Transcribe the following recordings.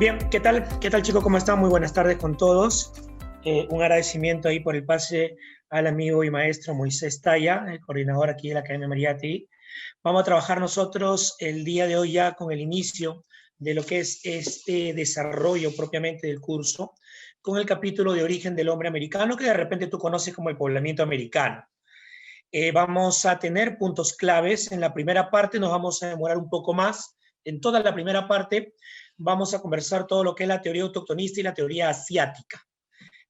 Bien, ¿qué tal? ¿Qué tal, chicos? ¿Cómo están? Muy buenas tardes con todos. Un agradecimiento ahí por el pase al amigo y maestro Moisés Talla, el coordinador aquí de la Academia Mariátegui. Vamos a trabajar nosotros el día de hoy ya con el inicio de lo que es este desarrollo propiamente del curso, con el capítulo de origen del hombre americano, que de repente tú conoces como el poblamiento americano. Vamos a tener puntos claves. En la primera parte nos vamos a demorar un poco más. En toda la primera parte vamos a conversar todo lo que es la teoría autoctonista y la teoría asiática.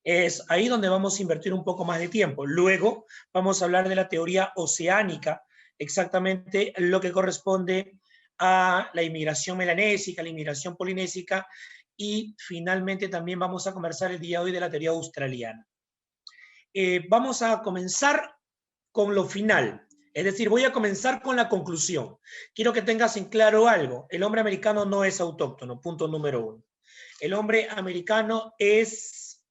Es ahí donde vamos a invertir un poco más de tiempo. Luego vamos a hablar de la teoría oceánica, exactamente lo que corresponde a la inmigración melanésica, la inmigración polinésica, y finalmente también vamos a conversar el día de hoy de la teoría australiana. Vamos a comenzar con lo final. Es decir, voy a comenzar con la conclusión. Quiero que tengas en claro algo. El hombre americano no es autóctono, punto número 1. El hombre americano es,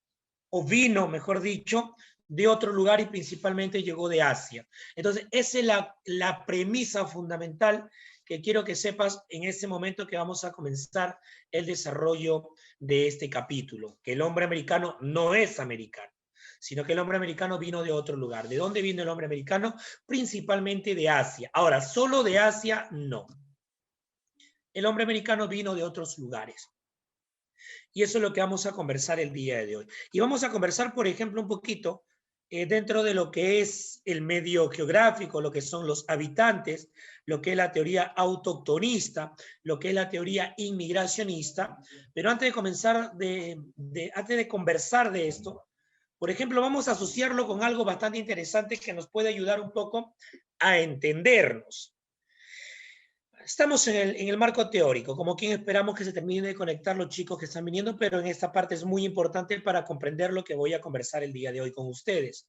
o vino, mejor dicho, de otro lugar y principalmente llegó de Asia. Entonces, esa es la premisa fundamental que quiero que sepas en este momento que vamos a comenzar el desarrollo de este capítulo, que el hombre americano no es americano, sino que el hombre americano vino de otro lugar. ¿De dónde vino el hombre americano? Principalmente de Asia. Ahora, solo de Asia, no. El hombre americano vino de otros lugares. Y eso es lo que vamos a conversar el día de hoy. Y vamos a conversar, por ejemplo, un poquito dentro de lo que es el medio geográfico, lo que son los habitantes, lo que es la teoría autoctonista, lo que es la teoría inmigracionista. Pero antes de comenzar, antes de conversar de esto, por ejemplo, vamos a asociarlo con algo bastante interesante que nos puede ayudar un poco a entendernos. Estamos en el marco teórico, como quien esperamos que se termine de conectar los chicos que están viniendo, pero en esta parte es muy importante para comprender lo que voy a conversar el día de hoy con ustedes.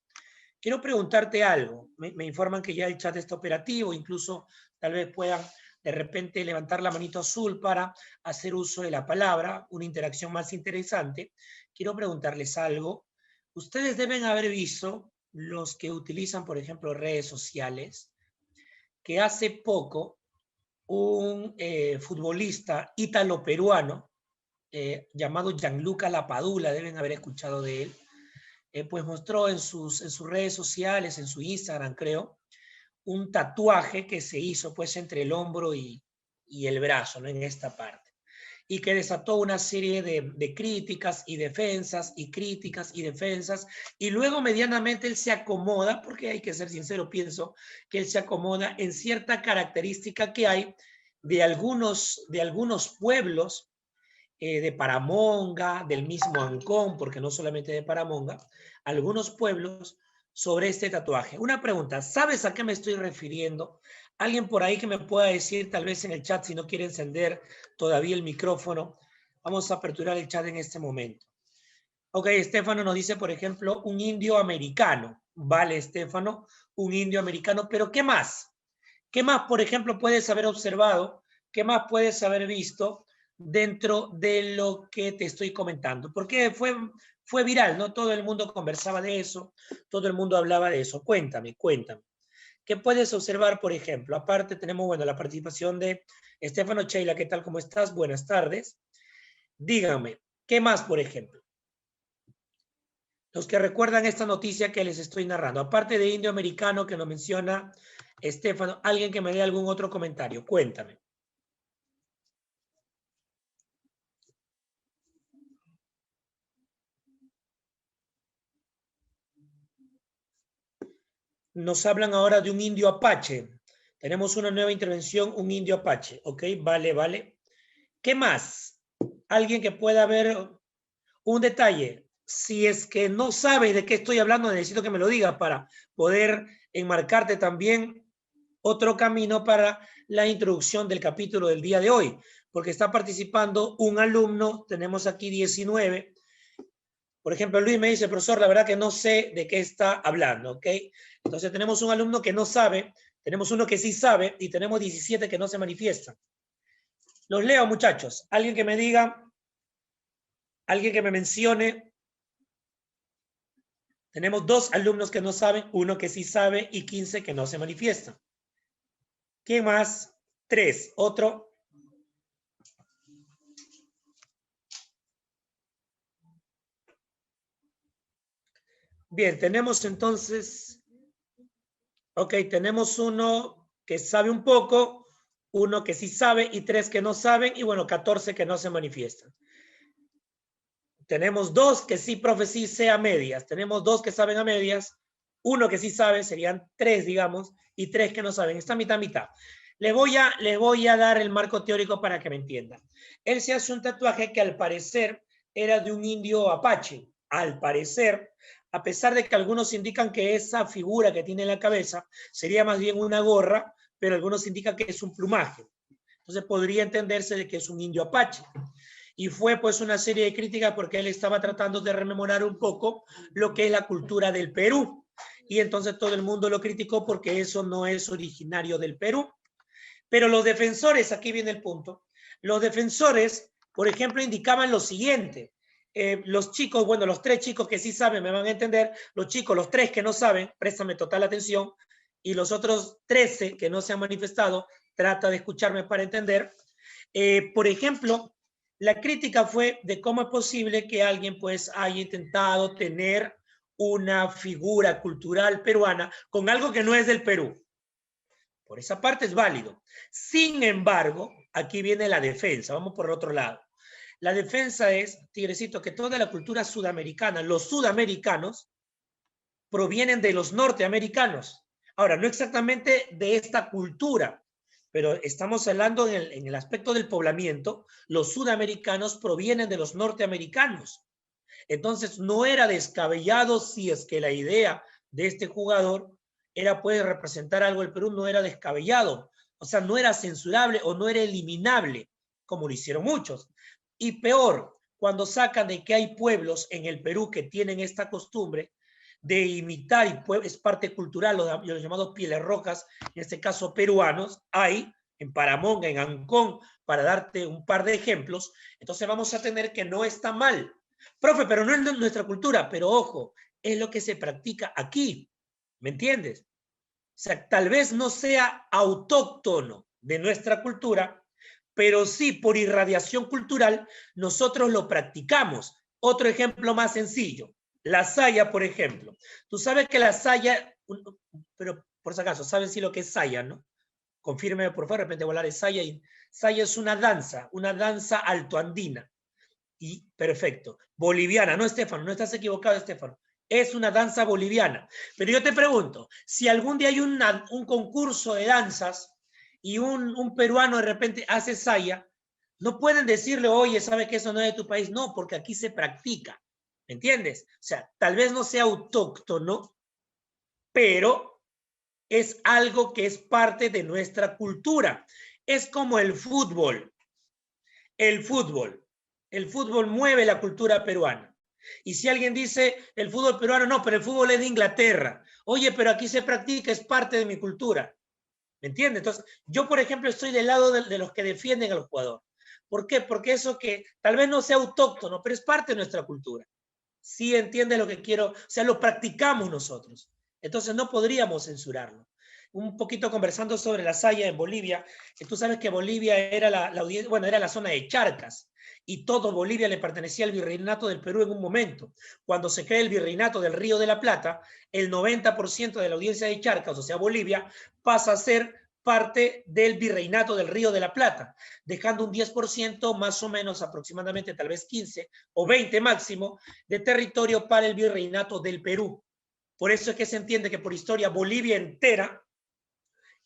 Quiero preguntarte algo. Me informan que ya el chat está operativo, incluso tal vez puedan de repente levantar la manito azul para hacer uso de la palabra, una interacción más interesante. Quiero preguntarles algo. Ustedes deben haber visto, los que utilizan, por ejemplo, redes sociales, que hace poco un futbolista ítalo-peruano llamado Gianluca Lapadula, deben haber escuchado de él, pues mostró en sus redes sociales, en su Instagram creo, un tatuaje que se hizo pues entre el hombro y el brazo, ¿no? En esta parte. Y que desató una serie de críticas y defensas, y críticas y defensas, y luego medianamente él se acomoda, porque hay que ser sincero, pienso que él se acomoda en cierta característica que hay de algunos pueblos de Paramonga, del mismo Ancón, porque no solamente de Paramonga, algunos pueblos sobre este tatuaje. Una pregunta, ¿sabes a qué me estoy refiriendo? Alguien por ahí que me pueda decir, tal vez en el chat, si no quiere encender todavía el micrófono. Vamos a aperturar el chat en este momento. Ok, Estefano nos dice, por ejemplo, un indio americano. Vale, Estefano, un indio americano, pero ¿qué más? ¿Qué más, por ejemplo, puedes haber observado? ¿Qué más puedes haber visto dentro de lo que te estoy comentando? Porque fue viral, ¿no? Todo el mundo conversaba de eso, todo el mundo hablaba de eso. Cuéntame. ¿Qué puedes observar, por ejemplo? Aparte tenemos, bueno, la participación de Estefano Sheila. ¿Qué tal? ¿Cómo estás? Buenas tardes. Díganme, ¿qué más, por ejemplo? Los que recuerdan esta noticia que les estoy narrando. Aparte de indio americano que nos menciona Estefano, alguien que me dé algún otro comentario. Cuéntame. Nos hablan ahora de un indio apache. Tenemos una nueva intervención, un indio apache. Ok, vale. ¿Qué más? Alguien que pueda ver un detalle. Si es que no sabes de qué estoy hablando, necesito que me lo digas para poder enmarcarte también otro camino para la introducción del capítulo del día de hoy, porque está participando un alumno, tenemos aquí 19. Por ejemplo, Luis me dice, profesor, la verdad que no sé de qué está hablando, ¿ok? Entonces tenemos un alumno que no sabe, tenemos uno que sí sabe y tenemos 17 que no se manifiestan. Los leo, muchachos. Alguien que me diga, alguien que me mencione. Tenemos 2 alumnos que no saben, uno que sí sabe y 15 que no se manifiestan. ¿Quién más? 3. Otro. Bien, tenemos entonces, ok, tenemos uno que sabe un poco, uno que sí sabe y 3 que no saben y bueno, 14 que no se manifiestan. Tenemos 2 que sí, profe, sí sé a medias. Tenemos 2 que saben a medias, uno que sí sabe, serían 3, digamos, y 3 que no saben. Está mitad, mitad. Les voy a dar el marco teórico para que me entiendan. Él se hace un tatuaje que al parecer era de un indio apache. Al parecer, a pesar de que algunos indican que esa figura que tiene en la cabeza sería más bien una gorra, pero algunos indican que es un plumaje. Entonces podría entenderse de que es un indio apache. Y fue pues una serie de críticas porque él estaba tratando de rememorar un poco lo que es la cultura del Perú. Y entonces todo el mundo lo criticó porque eso no es originario del Perú. Pero los defensores, aquí viene el punto, los defensores, por ejemplo, indicaban lo siguiente. Los chicos, bueno, los 3 chicos que sí saben me van a entender, los chicos, los 3 que no saben, préstame total atención, y los otros 13 que no se han manifestado, trata de escucharme para entender. Por ejemplo, la crítica fue de cómo es posible que alguien pues haya intentado tener una figura cultural peruana con algo que no es del Perú. Por esa parte es válido. Sin embargo, aquí viene la defensa. Vamos por el otro lado. La defensa es, Tigrecito, que toda la cultura sudamericana, los sudamericanos, provienen de los norteamericanos. Ahora, no exactamente de esta cultura, pero estamos hablando en el aspecto del poblamiento, los sudamericanos provienen de los norteamericanos. Entonces, no era descabellado si es que la idea de este jugador era pues representar algo del Perú, no era descabellado. O sea, no era censurable o no era eliminable, como lo hicieron muchos. Y peor, cuando sacan de que hay pueblos en el Perú que tienen esta costumbre de imitar, y es parte cultural, los llamados pieles rojas, en este caso peruanos, hay en Paramonga, en Ancón, para darte un par de ejemplos, entonces vamos a tener que no está mal. Profe, pero no es nuestra cultura, pero ojo, es lo que se practica aquí, ¿me entiendes? O sea, tal vez no sea autóctono de nuestra cultura, pero sí por irradiación cultural nosotros lo practicamos. Otro ejemplo más sencillo, la saya, por ejemplo. Tú sabes que la saya, pero por si acaso, ¿saben si lo que es saya, no? Confírmeme, por favor, de repente volar es saya. Y saya es una danza altoandina. Y perfecto, boliviana, no, Estefano, no estás equivocado, Estefano. Es una danza boliviana. Pero yo te pregunto, si algún día hay un concurso de danzas y un peruano de repente hace saya, no pueden decirle, oye, ¿sabe que eso no es de tu país? No, porque aquí se practica. ¿Me entiendes? O sea, tal vez no sea autóctono, pero es algo que es parte de nuestra cultura. Es como el fútbol. El fútbol. El fútbol mueve la cultura peruana. Y si alguien dice el fútbol peruano, no, pero el fútbol es de Inglaterra. Oye, pero aquí se practica, es parte de mi cultura. ¿Me entiendes? Entonces, yo, por ejemplo, estoy del lado de los que defienden al jugador. ¿Por qué? Porque eso que tal vez no sea autóctono, pero es parte de nuestra cultura. Sí entiende lo que quiero, o sea, lo practicamos nosotros. Entonces no podríamos censurarlo. Un poquito conversando sobre la saya en Bolivia, que tú sabes que Bolivia era bueno, era la zona de Charcas, y todo Bolivia le pertenecía al virreinato del Perú en un momento. Cuando se crea el virreinato del Río de la Plata, el 90% de la audiencia de Charcas, o sea, Bolivia, pasa a ser parte del virreinato del Río de la Plata, dejando un 10% más o menos, aproximadamente tal vez 15 o 20 máximo, de territorio para el virreinato del Perú. Por eso es que se entiende que por historia Bolivia entera,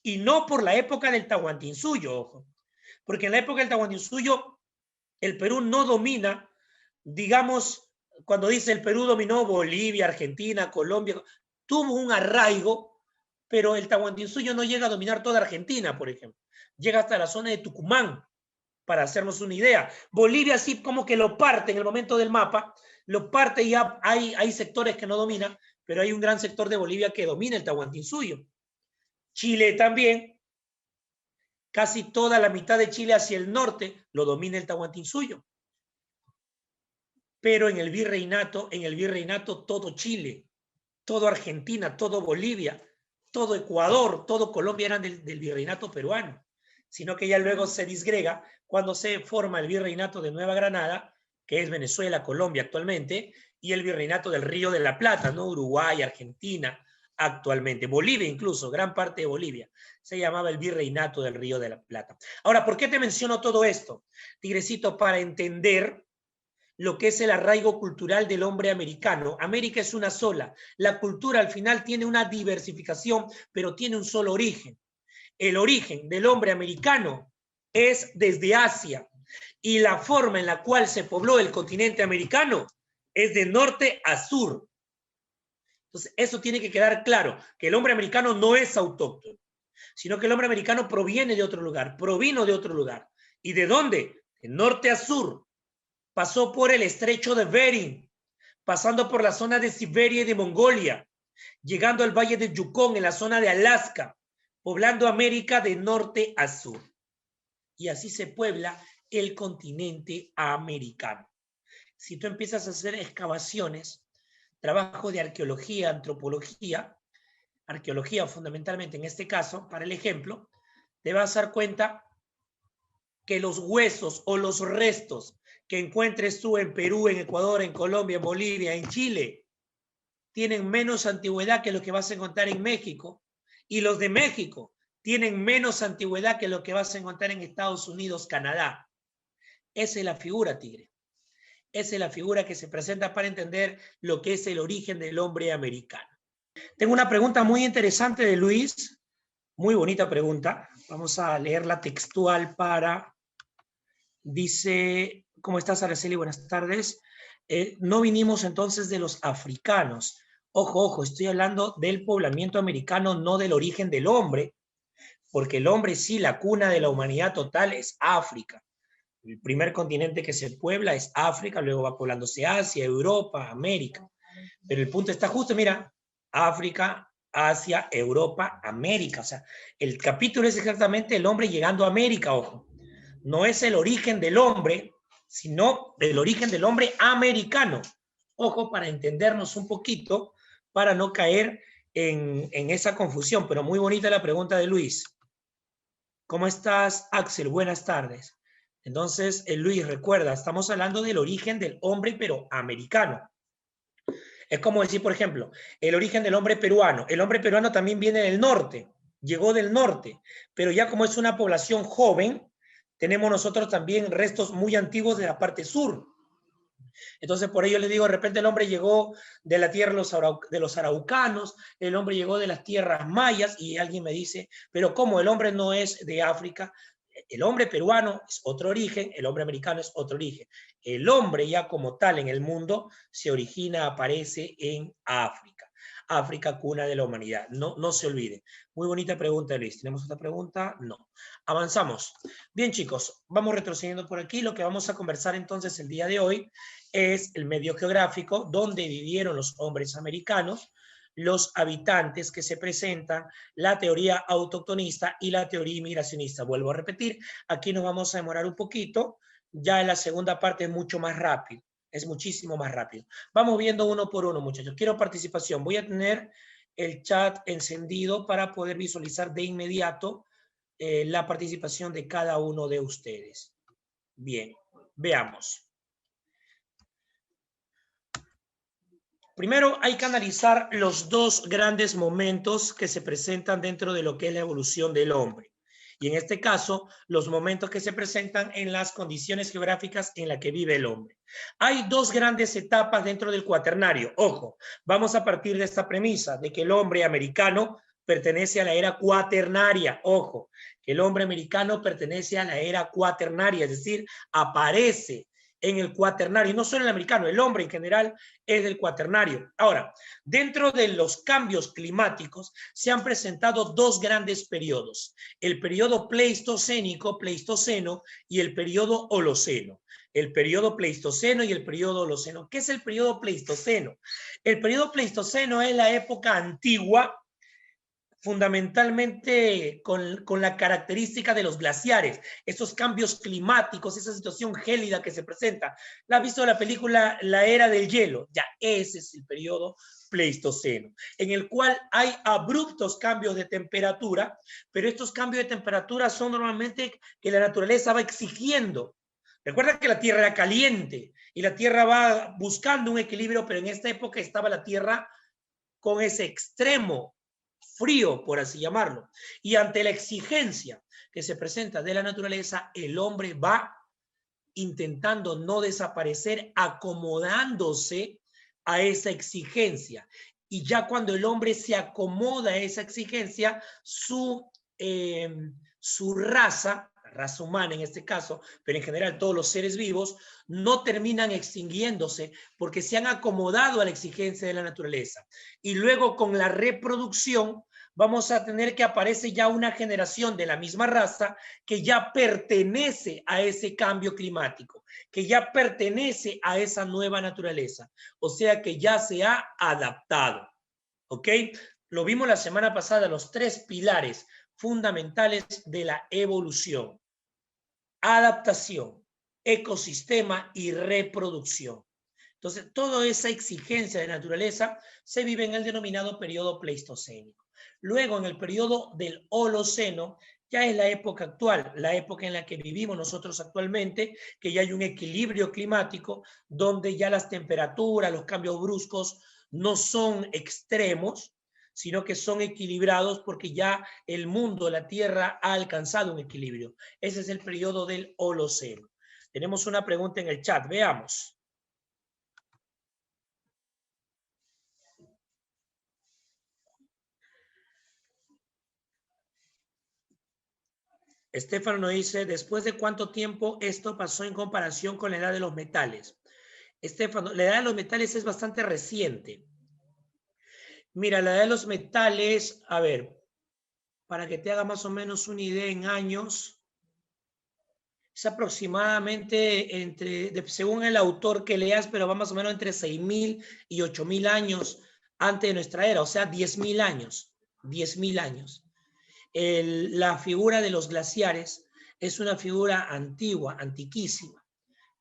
y no por la época del Tahuantinsuyo, ojo, porque en la época del Tahuantinsuyo el Perú no domina, digamos, cuando dice el Perú dominó Bolivia, Argentina, Colombia, tuvo un arraigo, pero el Tahuantinsuyo no llega a dominar toda Argentina, por ejemplo. Llega hasta la zona de Tucumán, para hacernos una idea. Bolivia sí como que lo parte en el momento del mapa, lo parte y ya hay sectores que no dominan, pero hay un gran sector de Bolivia que domina el Tahuantinsuyo. Chile también, casi toda la mitad de Chile hacia el norte lo domina el Tahuantinsuyo. Pero en el virreinato todo Chile, todo Argentina, todo Bolivia, todo Ecuador, todo Colombia eran del virreinato peruano, sino que ya luego se disgrega cuando se forma el virreinato de Nueva Granada que es Venezuela, Colombia actualmente, y el Virreinato del Río de la Plata, ¿no? Uruguay, Argentina, actualmente. Bolivia incluso, gran parte de Bolivia, se llamaba el Virreinato del Río de la Plata. Ahora, ¿por qué te menciono todo esto, Tigrecito? Para entender lo que es el arraigo cultural del hombre americano. América es una sola. La cultura al final tiene una diversificación, pero tiene un solo origen. El origen del hombre americano es desde Asia y la forma en la cual se pobló el continente americano es de norte a sur. Entonces, eso tiene que quedar claro, que el hombre americano no es autóctono, sino que el hombre americano proviene de otro lugar, provino de otro lugar. ¿Y de dónde? De norte a sur. Pasó por el estrecho de Bering, pasando por la zona de Siberia y de Mongolia, llegando al valle de Yukon en la zona de Alaska, poblando América de norte a sur. Y así se puebla el continente americano. Si tú empiezas a hacer excavaciones, trabajo de arqueología, antropología, arqueología fundamentalmente en este caso, para el ejemplo, te vas a dar cuenta que los huesos o los restos que encuentres tú en Perú, en Ecuador, en Colombia, en Bolivia, en Chile, tienen menos antigüedad que lo que vas a encontrar en México, y los de México tienen menos antigüedad que lo que vas a encontrar en Estados Unidos, Canadá. Esa es la figura, Tigre. Esa es la figura que se presenta para entender lo que es el origen del hombre americano. Tengo una pregunta muy interesante de Luis, muy bonita pregunta. Vamos a leerla textual para... Dice, ¿cómo estás, Araceli? Buenas tardes. No vinimos entonces de los africanos. Ojo, ojo, estoy hablando del poblamiento americano, no del origen del hombre, porque el hombre sí, la cuna de la humanidad total es África. El primer continente que se puebla es África, luego va poblándose Asia, Europa, América. Pero el punto está justo, mira, África, Asia, Europa, América. O sea, el capítulo es exactamente el hombre llegando a América, ojo. No es el origen del hombre, sino el origen del hombre americano. Ojo, para entendernos un poquito, para no caer en esa confusión. Pero muy bonita la pregunta de Luis. ¿Cómo estás, Axel? Buenas tardes. Entonces, Luis, recuerda, estamos hablando del origen del hombre, pero americano. Es como decir, por ejemplo, el origen del hombre peruano. El hombre peruano también viene del norte, llegó del norte, pero ya como es una población joven, tenemos nosotros también restos muy antiguos de la parte sur. Entonces, por ello les digo, de repente el hombre llegó de la tierra de los araucanos, el hombre llegó de las tierras mayas, y alguien me dice, pero ¿cómo? El hombre no es de África. El hombre peruano es otro origen, el hombre americano es otro origen. El hombre ya como tal en el mundo se origina, aparece en África. África, cuna de la humanidad. No se olvide. Muy bonita pregunta, Luis. ¿Tenemos otra pregunta? No. Avanzamos. Bien, chicos, vamos retrocediendo por aquí. Lo que vamos a conversar entonces el día de hoy es el medio geográfico donde vivieron los hombres americanos, los habitantes que se presentan, la teoría autoctonista y la teoría inmigracionista. Vuelvo a repetir, aquí nos vamos a demorar un poquito, ya en la segunda parte es mucho más rápido, es muchísimo más rápido. Vamos viendo uno por uno, muchachos. Quiero participación. Voy a tener el chat encendido para poder visualizar de inmediato la participación de cada uno de ustedes. Bien, veamos. Primero hay que analizar los dos grandes momentos que se presentan dentro de lo que es la evolución del hombre. Y en este caso, los momentos que se presentan en las condiciones geográficas en las que vive el hombre. Hay dos grandes etapas dentro del cuaternario. Ojo, vamos a partir de esta premisa de que el hombre americano pertenece a la era cuaternaria. Ojo, que el hombre americano pertenece a la era cuaternaria, es decir, aparece en el cuaternario, y no solo el americano, el hombre en general es del cuaternario. Ahora, dentro de los cambios climáticos se han presentado dos grandes periodos, el periodo pleistocénico, pleistoceno, y el periodo holoceno. El periodo pleistoceno y el periodo holoceno. ¿Qué es el periodo pleistoceno? El periodo pleistoceno es la época antigua, fundamentalmente con la característica de los glaciares, esos cambios climáticos, esa situación gélida que se presenta. ¿La has visto la película La Era del Hielo? Ya, ese es el periodo pleistoceno, en el cual hay abruptos cambios de temperatura, pero estos cambios de temperatura son normalmente que la naturaleza va exigiendo. Recuerda que la Tierra era caliente y la Tierra va buscando un equilibrio, pero en esta época estaba la Tierra con ese extremo frío, por así llamarlo. Y ante la exigencia que se presenta de la naturaleza, el hombre va intentando no desaparecer, acomodándose a esa exigencia. Y ya cuando el hombre se acomoda a esa exigencia, su raza humana en este caso, pero en general todos los seres vivos, no terminan extinguiéndose porque se han acomodado a la exigencia de la naturaleza. Y luego con la reproducción vamos a tener que aparece ya una generación de la misma raza que ya pertenece a ese cambio climático, que ya pertenece a esa nueva naturaleza, o sea que ya se ha adaptado. ¿Ok? Lo vimos la semana pasada, los 3 pilares fundamentales de la evolución: adaptación, ecosistema y reproducción. Entonces, toda esa exigencia de naturaleza se vive en el denominado periodo pleistocénico. Luego, en el periodo del Holoceno, ya es la época actual, la época en la que vivimos nosotros actualmente, que ya hay un equilibrio climático, donde ya las temperaturas, los cambios bruscos no son extremos, sino que son equilibrados porque ya el mundo, la Tierra, ha alcanzado un equilibrio. Ese es el periodo del Holoceno. Tenemos una pregunta en el chat, veamos. Estefano nos dice, ¿después de cuánto tiempo esto pasó en comparación con la edad de los metales? Estefano, la edad de los metales es bastante reciente. Mira, la edad de los metales, a ver, para que te haga más o menos una idea en años, es aproximadamente según el autor que leas, pero va más o menos entre 6.000 y 8.000 años antes de nuestra era, o sea, 10.000 años, 10.000 años. La figura de los glaciares es una figura antigua, antiquísima.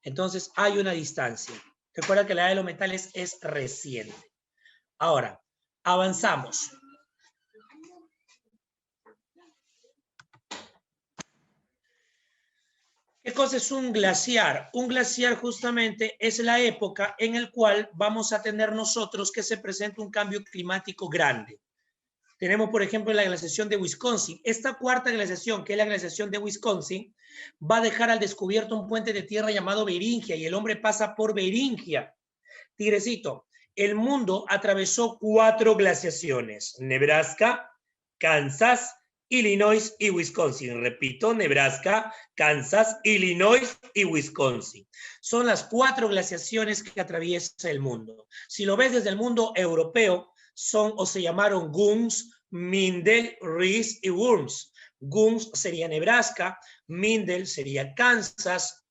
Entonces hay una distancia. Recuerda que la edad de los metales es reciente. Ahora, avanzamos. ¿Qué cosa es un glaciar? Un glaciar justamente es la época en la cual vamos a tener nosotros que se presenta un cambio climático grande. Tenemos, por ejemplo, la glaciación de Wisconsin. Esta cuarta glaciación, que es la glaciación de Wisconsin, va a dejar al descubierto un puente de tierra llamado Beringia y el hombre pasa por Beringia. Tigrecito, el mundo atravesó 4 glaciaciones: Nebraska, Kansas, Illinois y Wisconsin. Repito, Nebraska, Kansas, Illinois y Wisconsin. Son las 4 glaciaciones que atraviesa el mundo. Si lo ves desde el mundo europeo, son o se llamaron Gums, Mindel, Reese y Worms. Gums sería Nebraska, Mindel sería Kansas,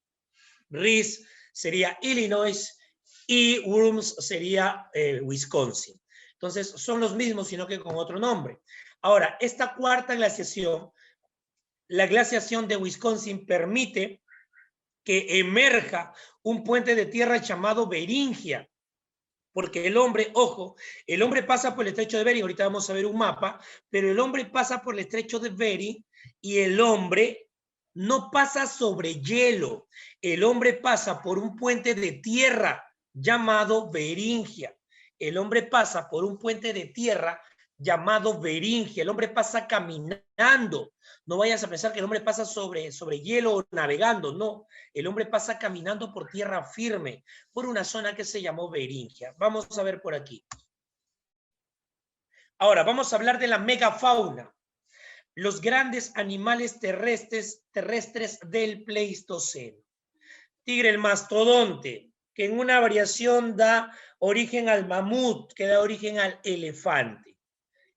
Reese sería Illinois y Worms sería Wisconsin. Entonces son los mismos, sino que con otro nombre. Ahora, esta cuarta glaciación, la glaciación de Wisconsin, permite que emerja un puente de tierra llamado Beringia, porque el hombre, ojo, el hombre pasa por el estrecho de Bering, ahorita vamos a ver un mapa, pero el hombre pasa por el estrecho de Bering y el hombre no pasa sobre hielo, el hombre pasa por un puente de tierra llamado Beringia. El hombre pasa por un puente de tierra llamado Beringia, el hombre pasa caminando. No vayas a pensar que el hombre pasa sobre hielo o navegando, no. El hombre pasa caminando por tierra firme, por una zona que se llamó Beringia. Vamos a ver por aquí. Ahora, vamos a hablar de la megafauna. Los grandes animales terrestres del Pleistoceno. Tigre, el mastodonte, que en una variación da origen al mamut, que da origen al elefante.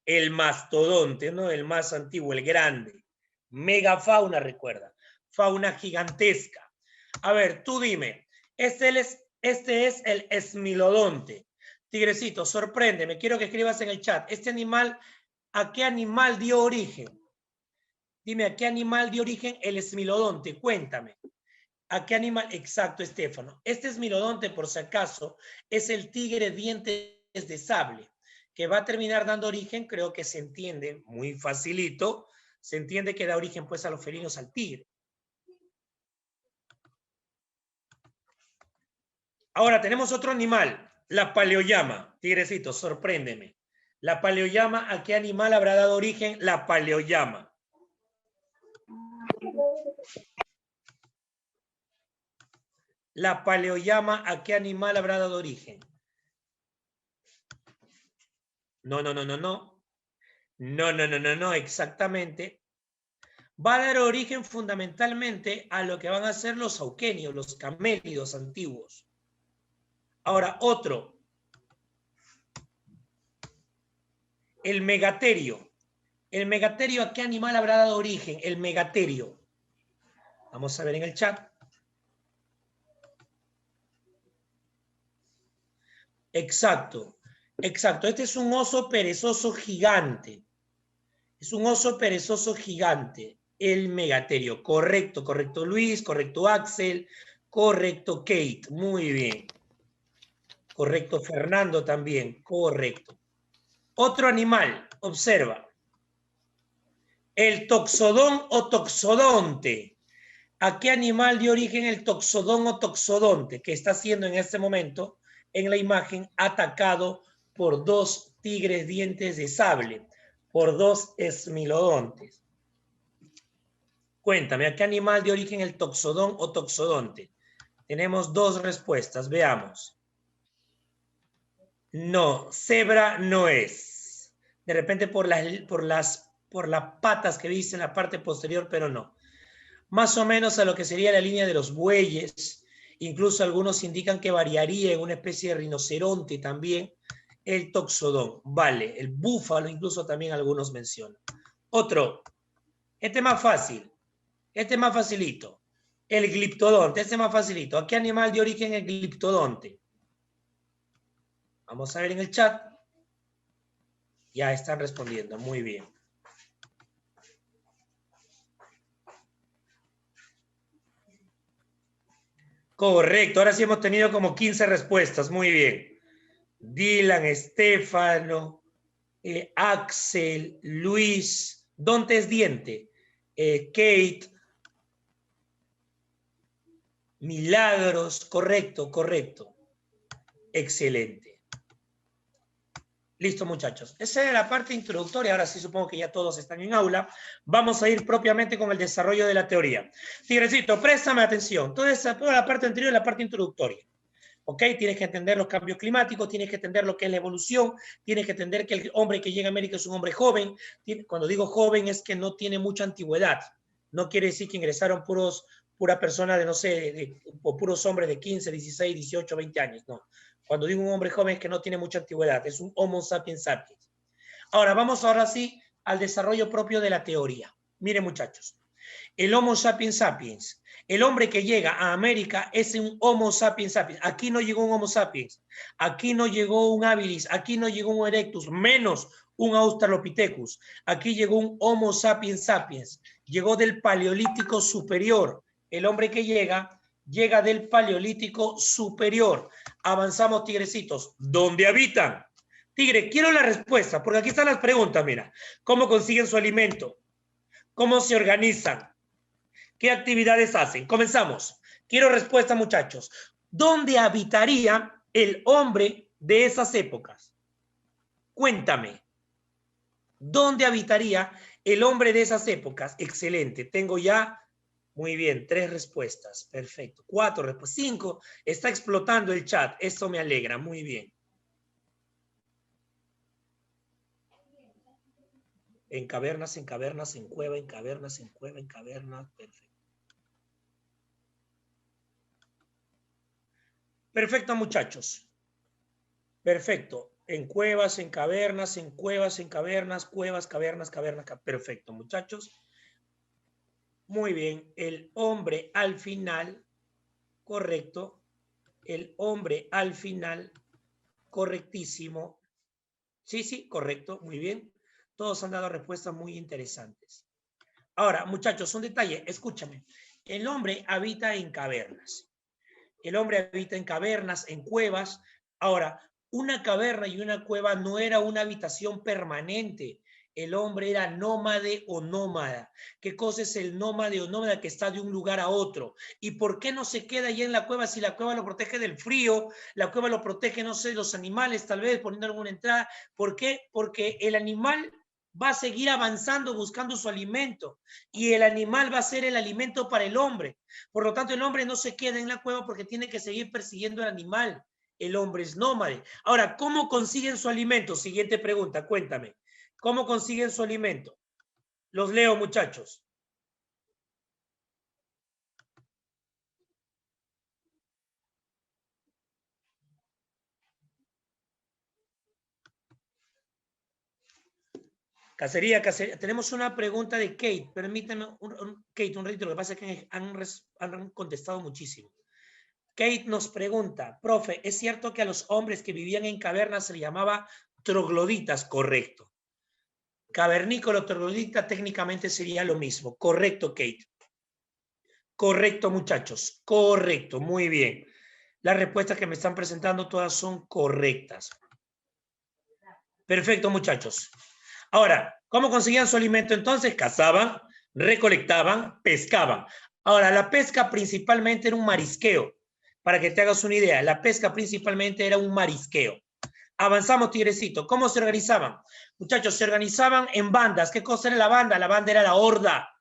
El mastodonte, ¿no? El más antiguo, el grande. Megafauna, recuerda. Fauna gigantesca. A ver, tú dime, este es el esmilodonte. Tigrecito, sorpréndeme, quiero que escribas en el chat. Este animal, ¿a qué animal dio origen? Dime, ¿a qué animal dio origen el esmilodonte? Cuéntame. ¿A qué animal? Exacto, Estefano. Este esmilodonte, por si acaso, es el tigre dientes de sable, que va a terminar dando origen, creo que se entiende muy facilito, se entiende que da origen pues a los felinos, al tigre. Ahora tenemos otro animal, la paleollama. Tigrecito, sorpréndeme. La paleollama, ¿a qué animal habrá dado origen la paleollama? La paleollama, ¿a qué animal habrá dado origen? No, no, no, no, no. No, no, no, no, no, exactamente. Va a dar origen fundamentalmente a lo que van a ser los auquenios, los camélidos antiguos. Ahora, otro. El megaterio. ¿El megaterio a qué animal habrá dado origen? El megaterio. Vamos a ver en el chat. Exacto, exacto. Este es un oso perezoso gigante. Es un oso perezoso gigante. El megaterio. Correcto, correcto Luis, correcto Axel, correcto Kate. Muy bien. Correcto Fernando también. Correcto. Otro animal, observa. El toxodón o toxodonte. ¿A qué animal dio origen el toxodón o toxodonte que está siendo en este momento en la imagen atacado por dos tigres dientes de sable, por dos esmilodontes? Cuéntame, ¿a qué animal dio origen el toxodón o toxodonte? Tenemos dos respuestas, veamos. No, cebra no es. De repente por las patas que viste en la parte posterior, pero no. Más o menos a lo que sería la línea de los bueyes. Incluso algunos indican que variaría en una especie de rinoceronte también el toxodón. Vale, el búfalo incluso también algunos mencionan. Otro, este es más fácil, este es más facilito. El gliptodonte, este es más facilito. ¿A qué animal dio origen el gliptodonte? Vamos a ver en el chat. Ya están respondiendo, muy bien. Correcto, ahora sí hemos tenido como 15 respuestas, muy bien. Dylan, Estefano, Axel, Luis, Donte es diente, Kate, Milagros, correcto, correcto. Excelente. Listo, muchachos. Esa es la parte introductoria. Ahora sí supongo que ya todos están en aula. Vamos a ir propiamente con el desarrollo de la teoría. Tigrecito, préstame atención. Toda la parte anterior es la parte introductoria. ¿Ok? Tienes que entender los cambios climáticos, tienes que entender lo que es la evolución, tienes que entender que el hombre que llega a América es un hombre joven. Cuando digo joven es que no tiene mucha antigüedad. No quiere decir que ingresaron pura persona de, no sé, o puros hombres de 15, 16, 18, 20 años. No. Cuando digo un hombre joven es que no tiene mucha antigüedad, es un Homo sapiens sapiens. Ahora, vamos ahora sí al desarrollo propio de la teoría. Miren, muchachos, el Homo sapiens sapiens, el hombre que llega a América es un Homo sapiens sapiens. Aquí no llegó un Homo sapiens, aquí no llegó un habilis, aquí no llegó un erectus, menos un australopithecus. Aquí llegó un Homo sapiens sapiens, llegó del Paleolítico superior. El hombre que llega del Paleolítico superior. Avanzamos, tigrecitos. ¿Dónde habitan? Tigre, quiero la respuesta, porque aquí están las preguntas, mira. ¿Cómo consiguen su alimento? ¿Cómo se organizan? ¿Qué actividades hacen? Comenzamos. Quiero respuesta, muchachos. ¿Dónde habitaría el hombre de esas épocas? Cuéntame. ¿Dónde habitaría el hombre de esas épocas? Excelente. Tengo ya, muy bien, 3 respuestas. Perfecto. 4 respuestas. 5. Está explotando el chat. Esto me alegra. Muy bien. En cavernas, en cavernas, en cueva, en cavernas, en cueva, en cavernas. Perfecto. Perfecto, muchachos. Perfecto. En cuevas, en cavernas, en cuevas, en cavernas, cuevas, cavernas, cavernas. Perfecto, muchachos. Muy bien. El hombre al final, correcto. El hombre al final, correctísimo. Sí, sí, correcto. Muy bien. Todos han dado respuestas muy interesantes. Ahora, muchachos, un detalle. Escúchame. El hombre habita en cavernas. El hombre habita en cavernas, en cuevas. Ahora, una caverna y una cueva no era una habitación permanente, el hombre era nómade o nómada. ¿Qué cosa es el nómade o nómada? Que está de un lugar a otro. ¿Y por qué no se queda allí en la cueva si la cueva lo protege del frío? La cueva lo protege, no sé, los animales, tal vez poniendo alguna entrada. ¿Por qué? Porque el animal va a seguir avanzando buscando su alimento y el animal va a ser el alimento para el hombre. Por lo tanto, el hombre no se queda en la cueva porque tiene que seguir persiguiendo al animal. El hombre es nómade. Ahora, ¿cómo consiguen su alimento? Siguiente pregunta, cuéntame. ¿Cómo consiguen su alimento? Los leo, muchachos. Cacería, cacería. Tenemos una pregunta de Kate. Permítame, Kate, un ratito. Lo que pasa es que han contestado muchísimo. Kate nos pregunta, profe, ¿es cierto que a los hombres que vivían en cavernas se les llamaba trogloditas? Correcto. Cavernícola o troglodita técnicamente sería lo mismo. Correcto, Kate. Correcto, muchachos. Correcto, muy bien. Las respuestas que me están presentando todas son correctas. Perfecto, muchachos. Ahora, ¿cómo conseguían su alimento entonces? Cazaban, recolectaban, pescaban. Ahora, la pesca principalmente era un marisqueo. Para que te hagas una idea, la pesca principalmente era un marisqueo. Avanzamos, tigrecito. ¿Cómo se organizaban? Muchachos, se organizaban en bandas. ¿Qué cosa era la banda? La banda era la horda.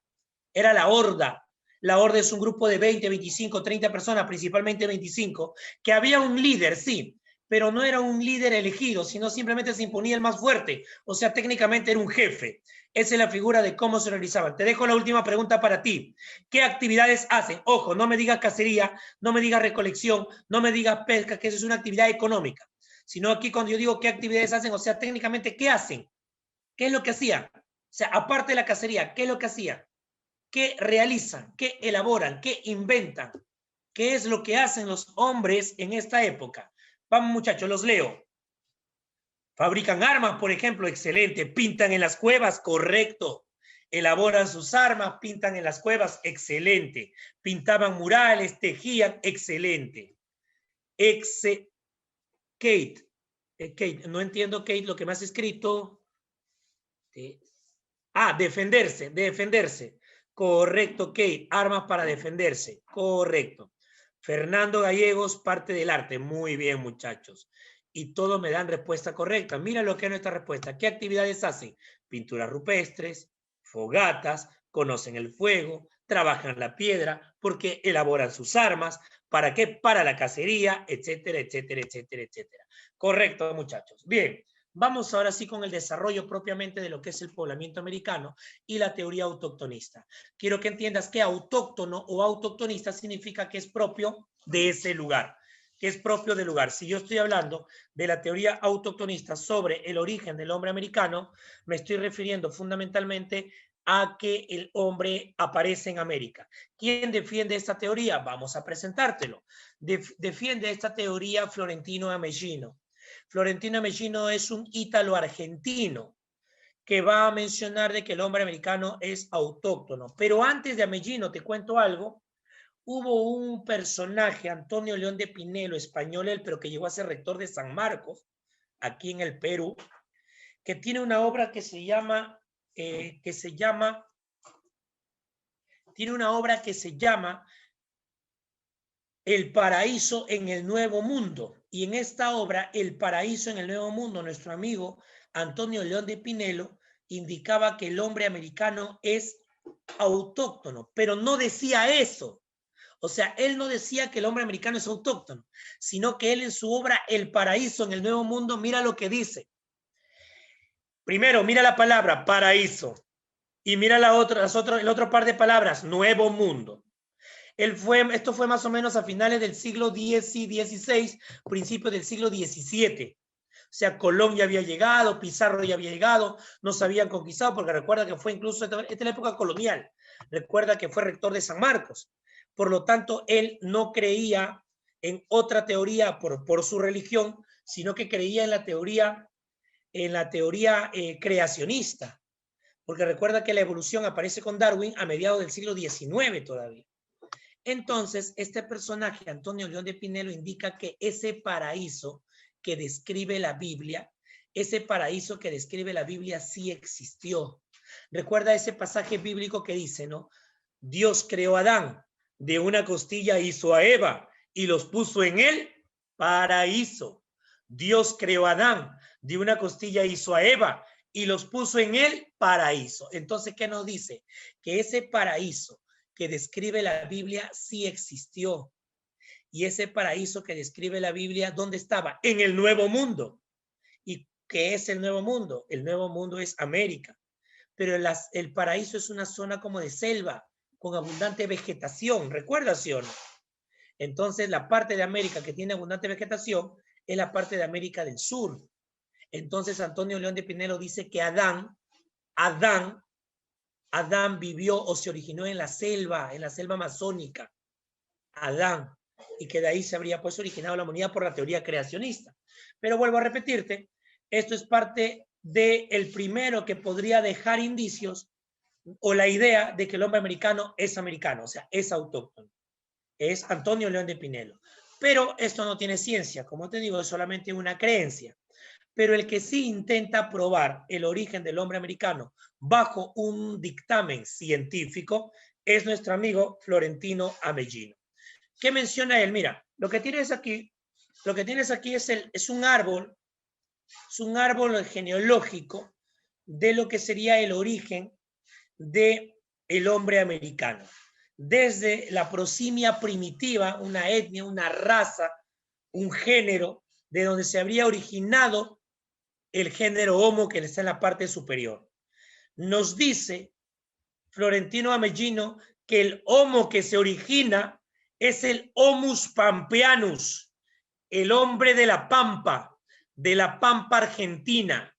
Era la horda. La horda es un grupo de 20, 25, 30 personas, principalmente 25, que había un líder, sí, pero no era un líder elegido, sino simplemente se imponía el más fuerte. O sea, técnicamente era un jefe. Esa es la figura de cómo se realizaban. Te dejo la última pregunta para ti. ¿Qué actividades hacen? Ojo, no me digas cacería, no me digas recolección, no me digas pesca, que eso es una actividad económica. Sino aquí cuando yo digo qué actividades hacen, o sea, técnicamente, ¿qué hacen? ¿Qué es lo que hacían? O sea, aparte de la cacería, ¿qué es lo que hacían? ¿Qué realizan? ¿Qué elaboran? ¿Qué inventan? ¿Qué es lo que hacen los hombres en esta época? Vamos, muchachos, los leo. Fabrican armas, por ejemplo, excelente. Pintan en las cuevas, correcto. Elaboran sus armas, pintan en las cuevas, excelente. Pintaban murales, tejían, excelente. Kate, Kate, no entiendo, Kate, lo que me has escrito. Defenderse, defenderse. Correcto, Kate. Armas para defenderse. Correcto. Fernando Gallegos, parte del arte. Muy bien, muchachos. Y todos me dan respuesta correcta. Mira lo que es nuestra respuesta. ¿Qué actividades hacen? Pinturas rupestres, fogatas, conocen el fuego, trabajan la piedra, porque elaboran sus armas. ¿Para qué? Para la cacería, etcétera, etcétera, etcétera, etcétera. Correcto, muchachos. Bien. Vamos ahora sí con el desarrollo propiamente de lo que es el poblamiento americano y la teoría autoctonista. Quiero que entiendas que autóctono o autoctonista significa que es propio de ese lugar, que es propio del lugar. Si yo estoy hablando de la teoría autoctonista sobre el origen del hombre americano, me estoy refiriendo fundamentalmente a que el hombre aparece en América. ¿Quién defiende esta teoría? Vamos a presentártelo. Defiende esta teoría Florentino Ameghino. Florentino Ameghino es un ítalo-argentino que va a mencionar de que el hombre americano es autóctono. Pero antes de Ameghino, te cuento algo, hubo un personaje, Antonio León de Pinelo, español él, pero que llegó a ser rector de San Marcos, aquí en el Perú, que tiene una obra tiene una obra que se llama El paraíso en el Nuevo Mundo. Y en esta obra, El paraíso en el Nuevo Mundo, nuestro amigo Antonio León de Pinelo indicaba que el hombre americano es autóctono, pero no decía eso. O sea, él no decía que el hombre americano es autóctono, sino que él en su obra El paraíso en el Nuevo Mundo, mira lo que dice. Primero, mira la palabra paraíso y mira el otro par de palabras, Nuevo Mundo. Esto fue más o menos a finales del siglo XVI, principios del siglo XVII. O sea, Colón ya había llegado, Pizarro ya había llegado, nos habían conquistado, porque recuerda que fue incluso, esta es la época colonial, recuerda que fue rector de San Marcos. Por lo tanto, él no creía en otra teoría por su religión, sino que creía en la teoría creacionista. Porque recuerda que la evolución aparece con Darwin a mediados del siglo XIX todavía. Entonces, este personaje, Antonio León de Pinelo, indica que ese paraíso que describe la Biblia ese paraíso que describe la Biblia sí existió. Recuerda ese pasaje bíblico que dice, ¿no? Dios creó a Adán, de una costilla hizo a Eva y los puso en el paraíso. Dios creó a Adán, de una costilla hizo a Eva y los puso en el paraíso. Entonces, ¿qué nos dice? Que ese paraíso que describe la Biblia sí existió. Y ese paraíso que describe la Biblia, ¿dónde estaba? En el Nuevo Mundo. ¿Y qué es el Nuevo Mundo? El Nuevo Mundo es América. Pero el paraíso es una zona como de selva, con abundante vegetación. ¿Recuerdas, sí o no? Entonces, la parte de América que tiene abundante vegetación es la parte de América del Sur. Entonces, Antonio León de Pinelo dice que Adán vivió o se originó en la selva amazónica. Adán. Y que de ahí se habría pues originado la humanidad por la teoría creacionista. Pero vuelvo a repetirte, esto es parte del primero que podría dejar indicios o la idea de que el hombre americano, o sea, es autóctono. Es Antonio León de Pinelo. Pero esto no tiene ciencia, como te digo, es solamente una creencia. Pero el que sí intenta probar el origen del hombre americano bajo un dictamen científico es nuestro amigo Florentino Ameghino. ¿Qué menciona él? Mira, lo que tienes aquí es un árbol genealógico de lo que sería el origen del hombre americano. Desde la prosimia primitiva, una etnia, una raza, un género, de donde se habría originado el género Homo que está en la parte superior. Nos dice Florentino Ameghino que el Homo que se origina es el Homus pampeanus, el hombre de la pampa argentina,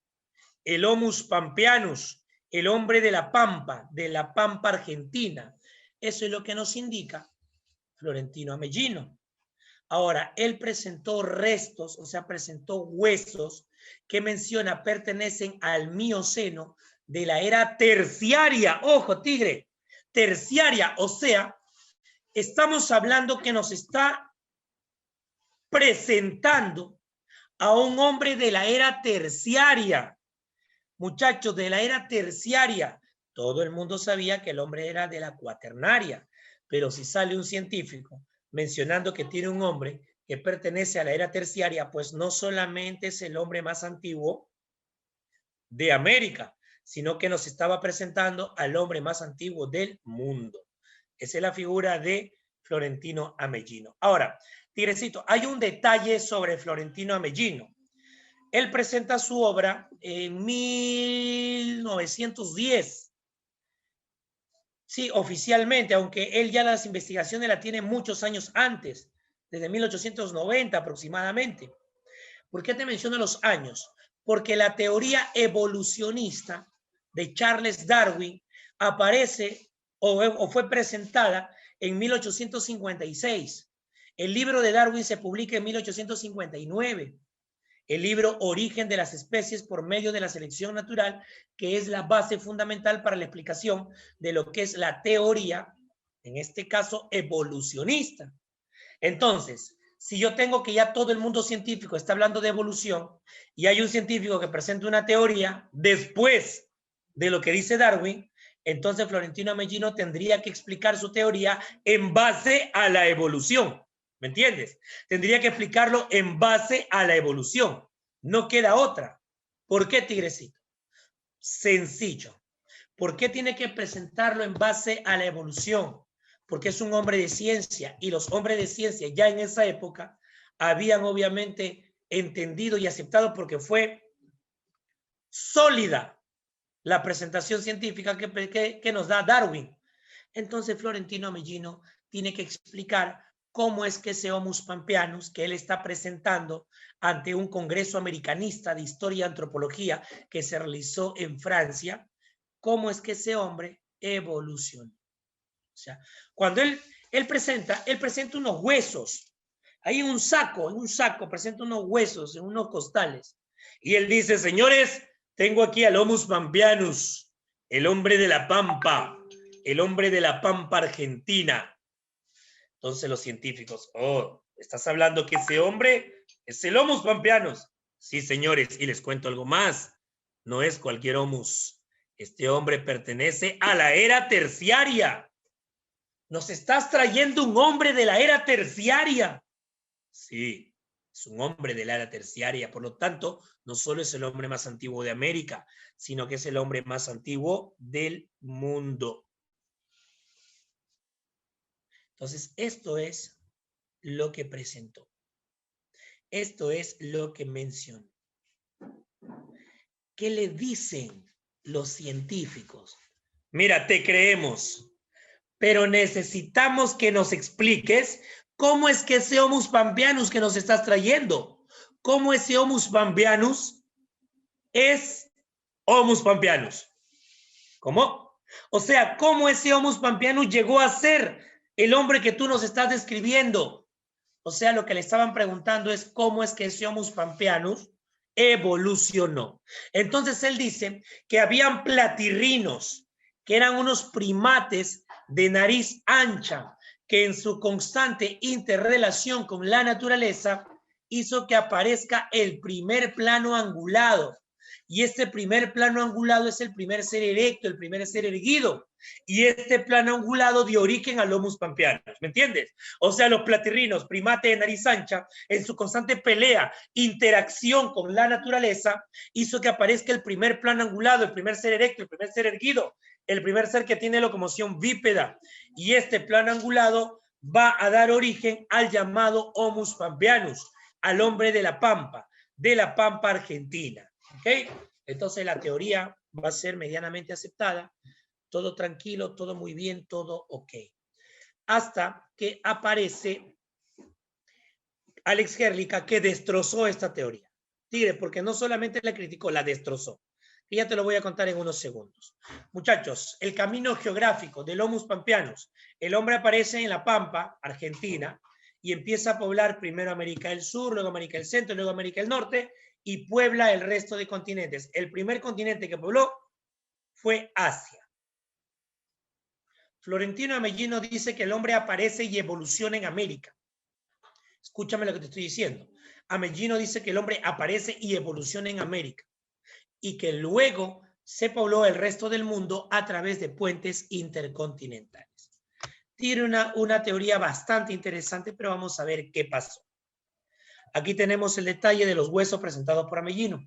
el Homus pampeanus, el hombre de la pampa argentina. Eso es lo que nos indica Florentino Ameghino. Ahora, él presentó restos, o sea, presentó huesos que menciona pertenecen al Mioceno de la era terciaria. Ojo, tigre, terciaria, o sea, estamos hablando que nos está presentando a un hombre de la era terciaria. Muchachos, de la era terciaria. Todo el mundo sabía que el hombre era de la cuaternaria, pero si sale un científico mencionando que tiene un hombre que pertenece a la era terciaria, pues no solamente es el hombre más antiguo de América, sino que nos estaba presentando al hombre más antiguo del mundo. Esa es la figura de Florentino Ameghino. Ahora, Tigrecito, hay un detalle sobre Florentino Ameghino. Él presenta su obra en 1910. Sí, oficialmente, aunque él ya las investigaciones la tiene muchos años antes, desde 1890 aproximadamente. ¿Por qué te menciono los años? Porque la teoría evolucionista de Charles Darwin aparece o fue presentada en 1856. El libro de Darwin se publica en 1859. El libro Origen de las especies por medio de la selección natural, que es la base fundamental para la explicación de lo que es la teoría, en este caso evolucionista. Entonces, si yo tengo que ya todo el mundo científico está hablando de evolución y hay un científico que presenta una teoría después de lo que dice Darwin, entonces Florentino Ameghino tendría que explicar su teoría en base a la evolución. ¿Me entiendes? Tendría que explicarlo en base a la evolución. No queda otra. ¿Por qué, tigrecito? Sencillo. ¿Por qué tiene que presentarlo en base a la evolución? Porque es un hombre de ciencia y los hombres de ciencia ya en esa época habían obviamente entendido y aceptado porque fue sólida la presentación científica que nos da Darwin. Entonces Florentino Ameghino tiene que explicar cómo es que ese Homus pampeanus que él está presentando ante un congreso americanista de historia y antropología que se realizó en Francia, cómo es que ese hombre evolucionó. O sea, cuando él presenta unos huesos, ahí en un saco presenta unos huesos en unos costales. Y él dice, señores, tengo aquí al Homus pampeanus, el hombre de la pampa, el hombre de la pampa argentina. Entonces los científicos, oh, estás hablando que ese hombre es el Homus pampeanus. Sí, señores, y les cuento algo más. No es cualquier homus. Este hombre pertenece a la era terciaria. Nos estás trayendo un hombre de la era terciaria. Sí, es un hombre de la era terciaria. Por lo tanto, no solo es el hombre más antiguo de América, sino que es el hombre más antiguo del mundo. Entonces, esto es lo que presentó. Esto es lo que mencionó. ¿Qué le dicen los científicos? Mira, te creemos, pero necesitamos que nos expliques cómo es que ese Homus pampeanus que nos estás trayendo, cómo ese Homus pampeanus es Homus pampeanus. ¿Cómo? O sea, cómo ese Homus pampeanus llegó a ser el hombre que tú nos estás describiendo. O sea, lo que le estaban preguntando es cómo es que ese Homus pampeanus evolucionó. Entonces él dice que habían platirrinos, que eran unos primates de nariz ancha, que en su constante interrelación con la naturaleza hizo que aparezca el primer plano angulado. Y este primer plano angulado es el primer ser erecto, el primer ser erguido. Y este plano angulado dio origen al Homus pampeanus, ¿me entiendes? O sea, los platirrinos, primate de nariz ancha, en su constante pelea, interacción con la naturaleza, hizo que aparezca el primer plano angulado, el primer ser erecto, el primer ser erguido, el primer ser que tiene locomoción bípeda. Y este plano angulado va a dar origen al llamado Homus pampeanus, al hombre de la Pampa argentina. ¿Ok? Entonces la teoría va a ser medianamente aceptada, todo tranquilo, todo muy bien, todo ok. Hasta que aparece Alex Herlika, que destrozó esta teoría. Tigre, porque no solamente la criticó, la destrozó. Y ya te lo voy a contar en unos segundos. Muchachos, el camino geográfico del Homus pampeanus. El hombre aparece en la Pampa, Argentina, y empieza a poblar primero América del Sur, luego América del Centro, luego América del Norte, y puebla el resto de continentes. El primer continente que pobló fue Asia. Florentino Amellino dice que el hombre aparece y evoluciona en América. Escúchame lo que te estoy diciendo. Amellino dice que el hombre aparece y evoluciona en América y que luego se pobló el resto del mundo a través de puentes intercontinentales. Tiene una teoría bastante interesante, pero vamos a ver qué pasó. Aquí tenemos el detalle de los huesos presentados por Amellino.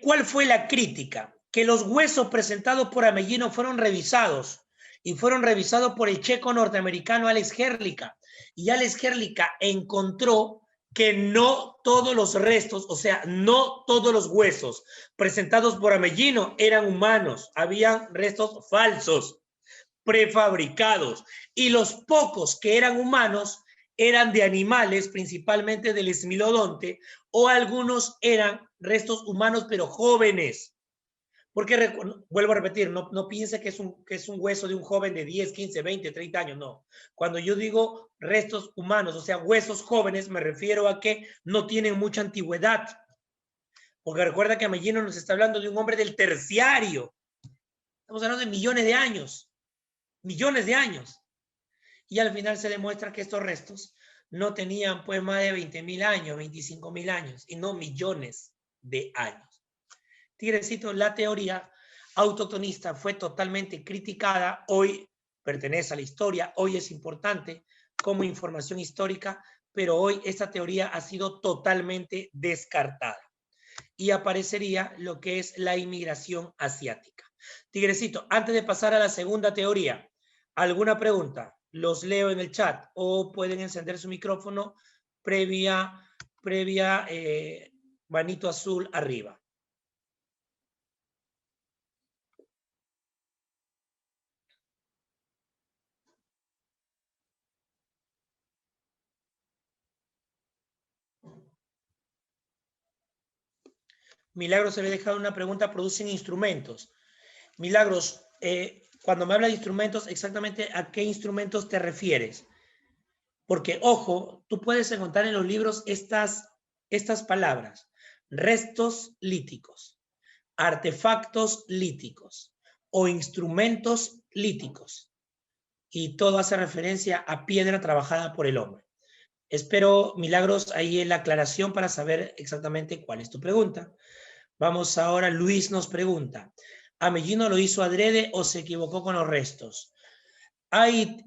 ¿Cuál fue la crítica? Que los huesos presentados por Amellino fueron revisados y fueron revisados por el checo norteamericano Alex Herlika. Y Alex Herlika encontró que no todos los restos, o sea, no todos los huesos presentados por Amellino eran humanos. Habían restos falsos, prefabricados. Y los pocos que eran humanos eran de animales, principalmente del esmilodonte, o algunos eran restos humanos, pero jóvenes. Porque, vuelvo a repetir, no piense que es un hueso de un joven de 10, 15, 20, 30 años, no. Cuando yo digo restos humanos, o sea, huesos jóvenes, me refiero a que no tienen mucha antigüedad. Porque recuerda que Amellino nos está hablando de un hombre del terciario. Estamos hablando de millones de años. Millones de años. Y al final se demuestra que estos restos no tenían pues más de 20.000 años, 25.000 años, y no millones de años. Tigrecito, la teoría autoctonista fue totalmente criticada, hoy pertenece a la historia, hoy es importante como información histórica, pero hoy esta teoría ha sido totalmente descartada y aparecería lo que es la inmigración asiática. Tigrecito, antes de pasar a la segunda teoría, ¿alguna pregunta? Los leo en el chat o pueden encender su micrófono previa manito azul arriba. Milagros se le ha dejado una pregunta, ¿producen instrumentos? Milagros, cuando me habla de instrumentos, exactamente a qué instrumentos te refieres. Porque, ojo, tú puedes encontrar en los libros estas palabras: restos líticos, artefactos líticos o instrumentos líticos. y todo hace referencia a piedra trabajada por el hombre. Espero, Milagros, ahí en la aclaración para saber exactamente cuál es tu pregunta. Vamos ahora, Luis nos pregunta, ¿Amellino lo hizo adrede o se equivocó con los restos? Hay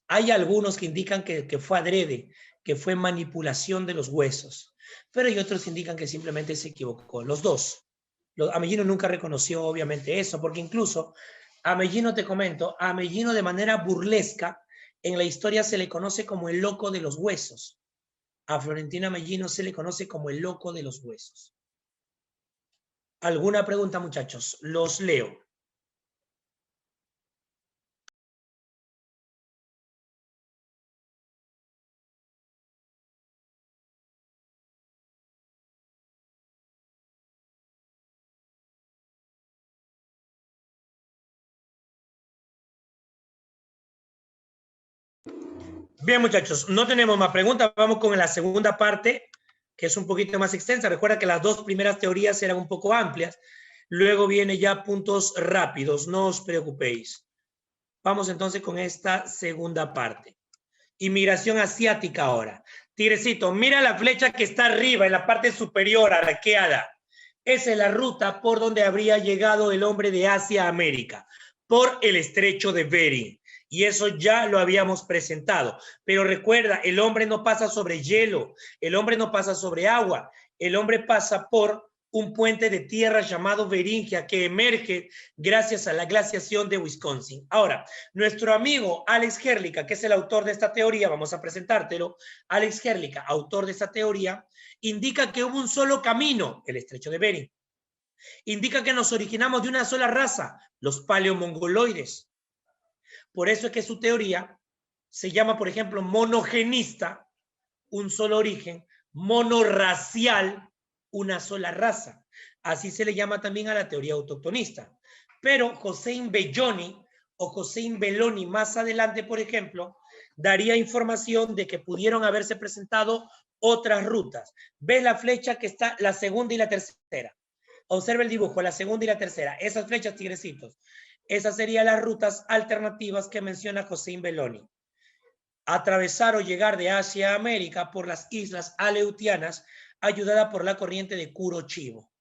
algunos que indican que fue adrede, que fue manipulación de los huesos, pero hay otros que indican que simplemente se equivocó. Los dos. Amellino nunca reconoció obviamente eso, porque incluso Amellino, te comento, a Amellino de manera burlesca, en la historia se le conoce como el loco de los huesos. A Florentino Amellino se le conoce como el loco de los huesos. ¿Alguna pregunta, muchachos? Los leo. Bien, muchachos, no tenemos más preguntas. Vamos con la segunda parte, que es un poquito más extensa. Recuerda que las dos primeras teorías eran un poco amplias. Luego viene ya puntos rápidos, no os preocupéis. Vamos entonces con esta segunda parte. Inmigración asiática ahora. Tigrecito, mira la flecha que está arriba, en la parte superior, arqueada. Esa es la ruta por donde habría llegado el hombre de Asia a América, por el estrecho de Bering. Y eso ya lo habíamos presentado. Pero recuerda, el hombre no pasa sobre hielo, el hombre no pasa sobre agua, el hombre pasa por un puente de tierra llamado Beringia que emerge gracias a la glaciación de Wisconsin. Ahora, nuestro amigo Alex Herlica, que es el autor de esta teoría, vamos a presentártelo. Alex Herlica, autor de esta teoría, indica que hubo un solo camino, el estrecho de Bering. Indica que nos originamos de una sola raza, los paleomongoloides. Por eso es que su teoría se llama, por ejemplo, monogenista, un solo origen, monorracial, una sola raza. Así se le llama también a la teoría autoctonista. Pero Hossein Belloni o Hossein Belloni más adelante, por ejemplo, daría información de que pudieron haberse presentado otras rutas. ¿Ves la flecha que está la segunda y la tercera? Observa el dibujo, la segunda y la tercera. Esas flechas, tigrecitos. Esas serían las rutas alternativas que menciona Hossein Belloni. Atravesar o llegar de Asia a América por las islas Aleutianas, ayudada por la corriente de Kuro Chivo.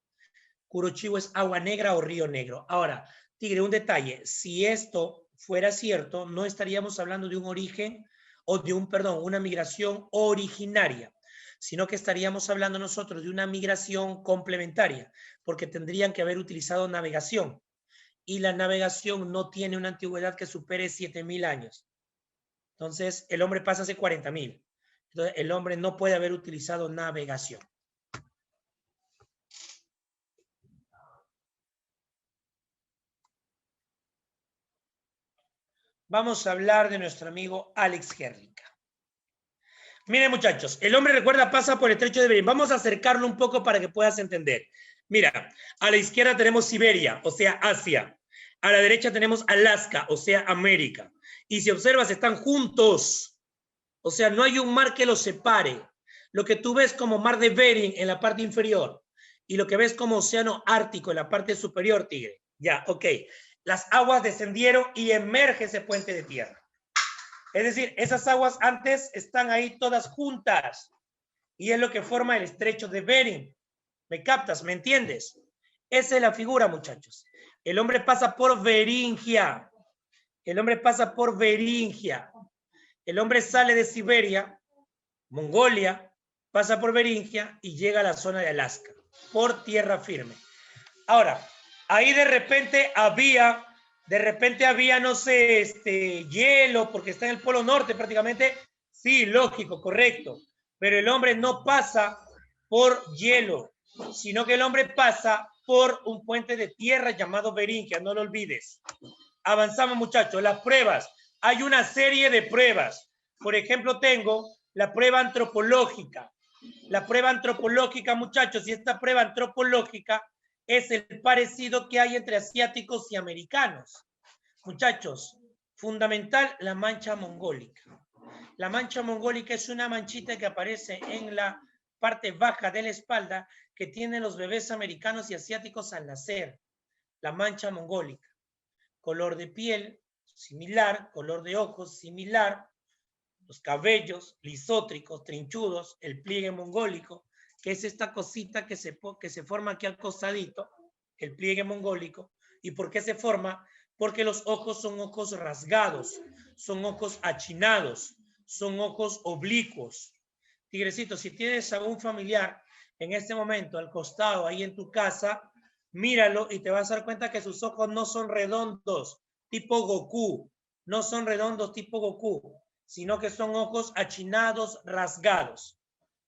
Kuro Chivo es agua negra o río negro. Ahora, Tigre, un detalle. Si esto fuera cierto, no estaríamos hablando de un origen o de una migración originaria, sino que estaríamos hablando nosotros de una migración complementaria, porque tendrían que haber utilizado navegación. Y la navegación no tiene una antigüedad que supere 7.000 años. Entonces, el hombre pasa hace 40.000. Entonces, el hombre no puede haber utilizado navegación. Vamos a hablar de nuestro amigo Alex Herlica. Miren, muchachos, el hombre, recuerda, pasa por el estrecho de Bering. Vamos a acercarlo un poco para que puedas entender. Mira, a la izquierda tenemos Siberia, o sea, Asia. A la derecha tenemos Alaska, o sea, América. Y si observas, están juntos. O sea, no hay un mar que los separe. Lo que tú ves como mar de Bering en la parte inferior y lo que ves como océano Ártico en la parte superior, Tigre. Ya, ok. Las aguas descendieron y emerge ese puente de tierra. Es decir, esas aguas antes están ahí todas juntas y es lo que forma el estrecho de Bering. ¿Me captas? ¿Me entiendes? Esa es la figura, muchachos. El hombre pasa por Beringia. El hombre pasa por Beringia. El hombre sale de Siberia, Mongolia, pasa por Beringia y llega a la zona de Alaska, por tierra firme. Ahora, ahí de repente había, no sé, hielo, porque está en el Polo Norte prácticamente. Sí, lógico, correcto. Pero el hombre no pasa por hielo, sino que el hombre pasa por un puente de tierra llamado Beringia, no lo olvides. Avanzamos, muchachos, las pruebas. Hay una serie de pruebas. Por ejemplo, tengo la prueba antropológica. La prueba antropológica, muchachos, y esta prueba antropológica es el parecido que hay entre asiáticos y americanos. Muchachos, fundamental, la mancha mongólica. La mancha mongólica es una manchita que aparece en la parte baja de la espalda que tienen los bebés americanos y asiáticos al nacer. La mancha mongólica. color de piel, similar, color de ojos, similar, los cabellos lisótricos, trinchudos, el pliegue mongólico, que es esta cosita que se forma aquí al costadito, el pliegue mongólico. ¿Y por qué se forma? Porque los ojos son ojos rasgados, son ojos achinados, son ojos oblicuos. Tigrecito, si tienes a un familiar en este momento al costado, ahí en tu casa, míralo y te vas a dar cuenta que sus ojos no son redondos, tipo Goku, no son redondos tipo Goku, sino que son ojos achinados, rasgados.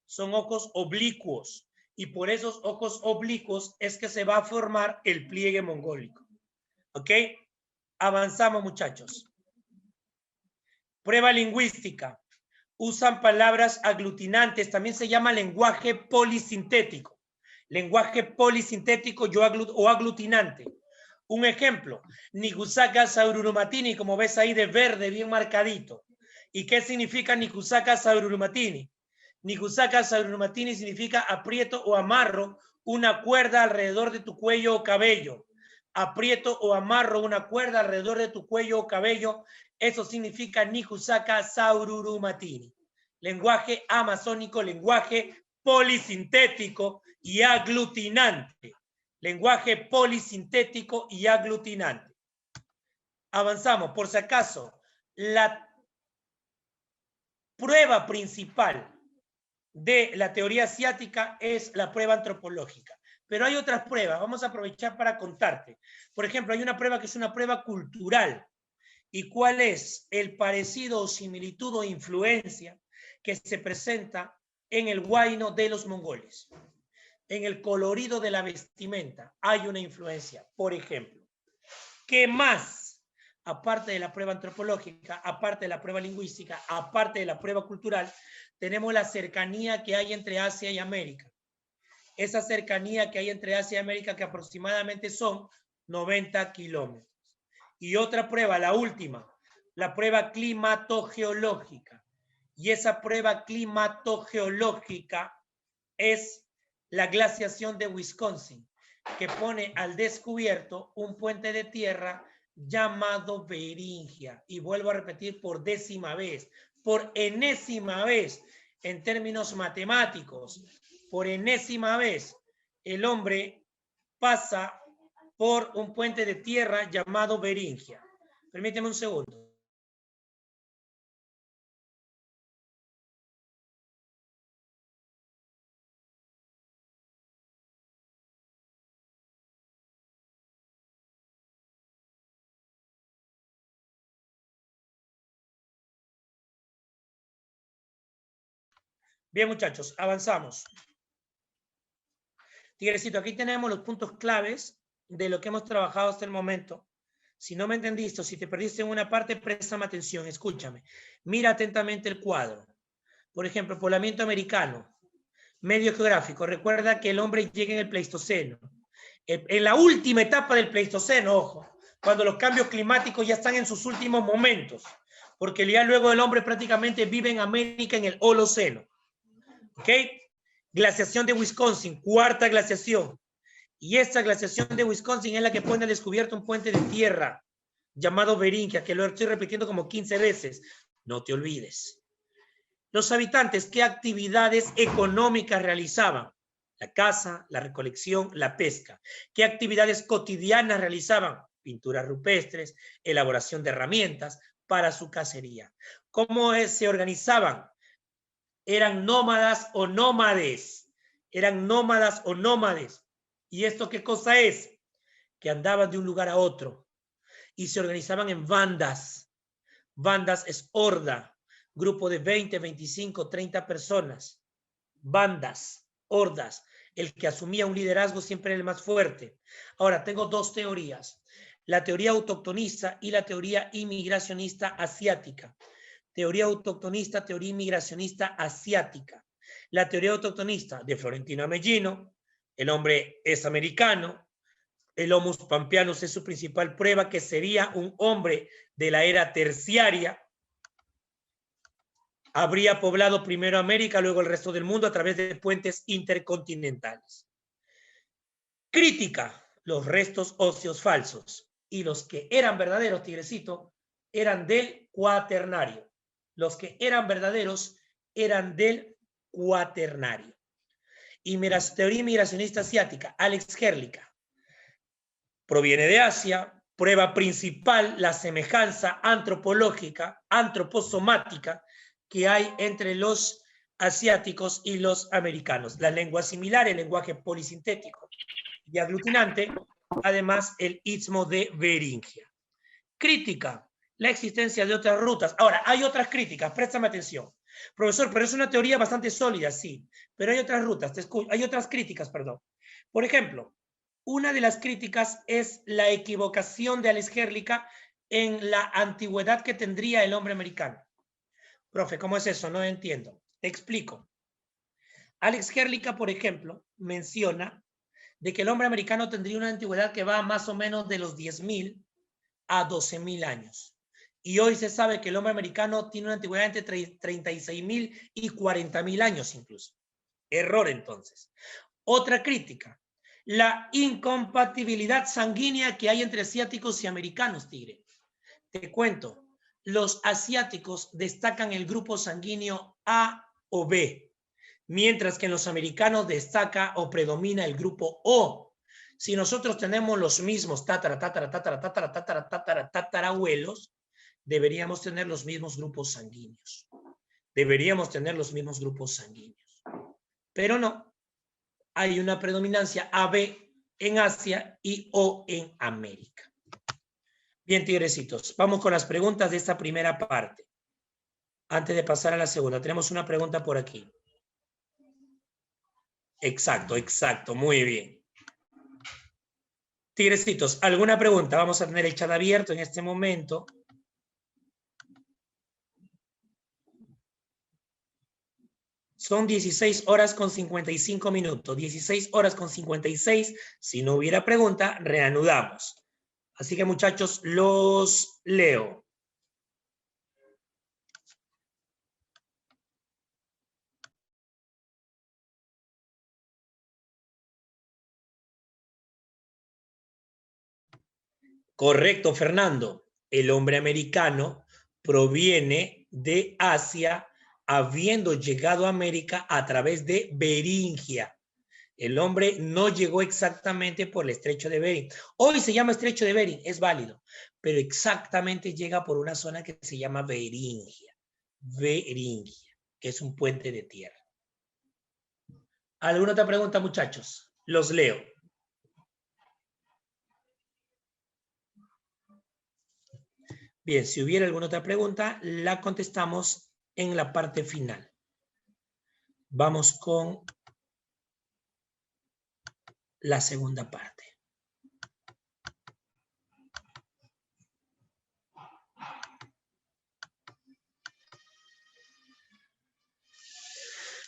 Son ojos oblicuos. Y por esos ojos oblicuos es que se va a formar el pliegue mongólico. ¿Ok? Avanzamos, muchachos. Prueba lingüística. Usan palabras aglutinantes. También se llama lenguaje polisintético. Lenguaje polisintético o aglutinante. Un ejemplo. Nikusaka saururumatini, como ves ahí de verde, bien marcadito. ¿Y qué significa Nikusaka saururumatini? Nikusaka saururumatini significa aprieto o amarro una cuerda alrededor de tu cuello o cabello. Aprieto o amarro una cuerda alrededor de tu cuello o cabello. Eso significa Nikusaka saururumatini. Lenguaje amazónico, lenguaje polisintético y aglutinante. Lenguaje polisintético y aglutinante. Avanzamos. Por si acaso, la prueba principal de la teoría asiática es la prueba antropológica. Pero hay otras pruebas, vamos a aprovechar para contarte. Por ejemplo, hay una prueba que es una prueba cultural. ¿Y cuál es el parecido o similitud o influencia que se presenta en el huayno de los mongoles? En el colorido de la vestimenta hay una influencia. Por ejemplo, ¿qué más? Aparte de la prueba antropológica, aparte de la prueba lingüística, aparte de la prueba cultural, tenemos la cercanía que hay entre Asia y América. Esa cercanía que hay entre Asia y América, que aproximadamente son 90 kilómetros. Y otra prueba, la última, la prueba climatogeológica. Y esa prueba climatogeológica es la glaciación de Wisconsin, que pone al descubierto un puente de tierra llamado Beringia. Y vuelvo a repetir por décima vez, por enésima vez, en términos matemáticos, por enésima vez, el hombre pasa por un puente de tierra llamado Beringia. Permíteme un segundo. Bien, muchachos, avanzamos. Tigrecito, aquí tenemos los puntos claves de lo que hemos trabajado hasta el momento. Si no me entendiste o si te perdiste en una parte, préstame atención, escúchame. Mira atentamente el cuadro. Por ejemplo, poblamiento americano, medio geográfico. Recuerda que el hombre llega en el Pleistoceno. En la última etapa del Pleistoceno, ojo, cuando los cambios climáticos ya están en sus últimos momentos, porque ya luego el hombre prácticamente vive en América en el Holoceno. ¿Ok? Glaciación de Wisconsin, cuarta glaciación. Y esta glaciación de Wisconsin es la que pone al descubierto un puente de tierra llamado Beringia, que lo estoy repitiendo como 15 veces. No te olvides. Los habitantes, ¿qué actividades económicas realizaban? La caza, la recolección, la pesca. ¿Qué actividades cotidianas realizaban? Pinturas rupestres, elaboración de herramientas para su cacería. ¿Cómo se organizaban? Eran nómadas o nómades. Eran nómadas o nómades. ¿Y esto qué cosa es? Que andaban de un lugar a otro y se organizaban en bandas. Bandas es horda, grupo de 20, 25, 30 personas. Bandas, hordas. El que asumía un liderazgo siempre era el más fuerte. Ahora, tengo dos teorías. La teoría autoctonista y la teoría inmigracionista asiática. Teoría autoctonista, teoría inmigracionista asiática. La teoría autoctonista de Florentino Amellino, el hombre es americano, el Homo pampeanus es su principal prueba, que sería un hombre de la era terciaria. Habría poblado primero América, luego el resto del mundo a través de puentes intercontinentales. Crítica, los restos óseos falsos. y los que eran verdaderos, tigrecito, eran del cuaternario. Los que eran verdaderos eran del cuaternario. Y teoría migracionista asiática, Alex Herlika, proviene de Asia. Prueba principal, la semejanza antropológica, antroposomática que hay entre los asiáticos y los americanos. La lengua similar, el lenguaje polisintético y aglutinante, además el istmo de Beringia. Crítica, la existencia de otras rutas. Ahora, hay otras críticas, préstame atención. Profesor, pero es una teoría bastante sólida, sí, pero hay otras rutas, hay otras críticas, perdón. Por ejemplo, una de las críticas es la equivocación de Alex Herlika en la antigüedad que tendría el hombre americano. Profe, ¿cómo es eso? No entiendo. Te explico. Alex Herlika, por ejemplo, menciona de que el hombre americano tendría una antigüedad que va más o menos de los 10.000 a 12.000 años. Y hoy se sabe que el hombre americano tiene una antigüedad entre 36.000 y 40.000 años incluso. Error entonces. Otra crítica, la incompatibilidad sanguínea que hay entre asiáticos y americanos, tigre. Te cuento, los asiáticos destacan el grupo sanguíneo A o B, mientras que en los americanos destaca o predomina el grupo O. Si nosotros tenemos los mismos tatarabuelos, deberíamos tener los mismos grupos sanguíneos. Deberíamos tener los mismos grupos sanguíneos. Pero no. Hay una predominancia AB en Asia y O en América. Bien, tigrecitos, vamos con las preguntas de esta primera parte. Antes de pasar a la segunda, tenemos una pregunta por aquí. Exacto, exacto, muy bien. Tigrecitos, ¿alguna pregunta? Vamos a tener el chat abierto en este momento. Son 16 horas con 55 minutos. 16 horas con 56. Si no hubiera pregunta, reanudamos. Así que, muchachos, los leo. Correcto, Fernando. El hombre americano proviene de Asia, habiendo llegado a América a través de Beringia. El hombre no llegó exactamente por el estrecho de Bering. Hoy se llama estrecho de Bering, es válido, pero exactamente llega por una zona que se llama Beringia. Beringia, que es un puente de tierra. ¿Alguna otra pregunta, muchachos? Los leo. Bien, si hubiera alguna otra pregunta, la contestamos en la parte final. Vamos con la segunda parte.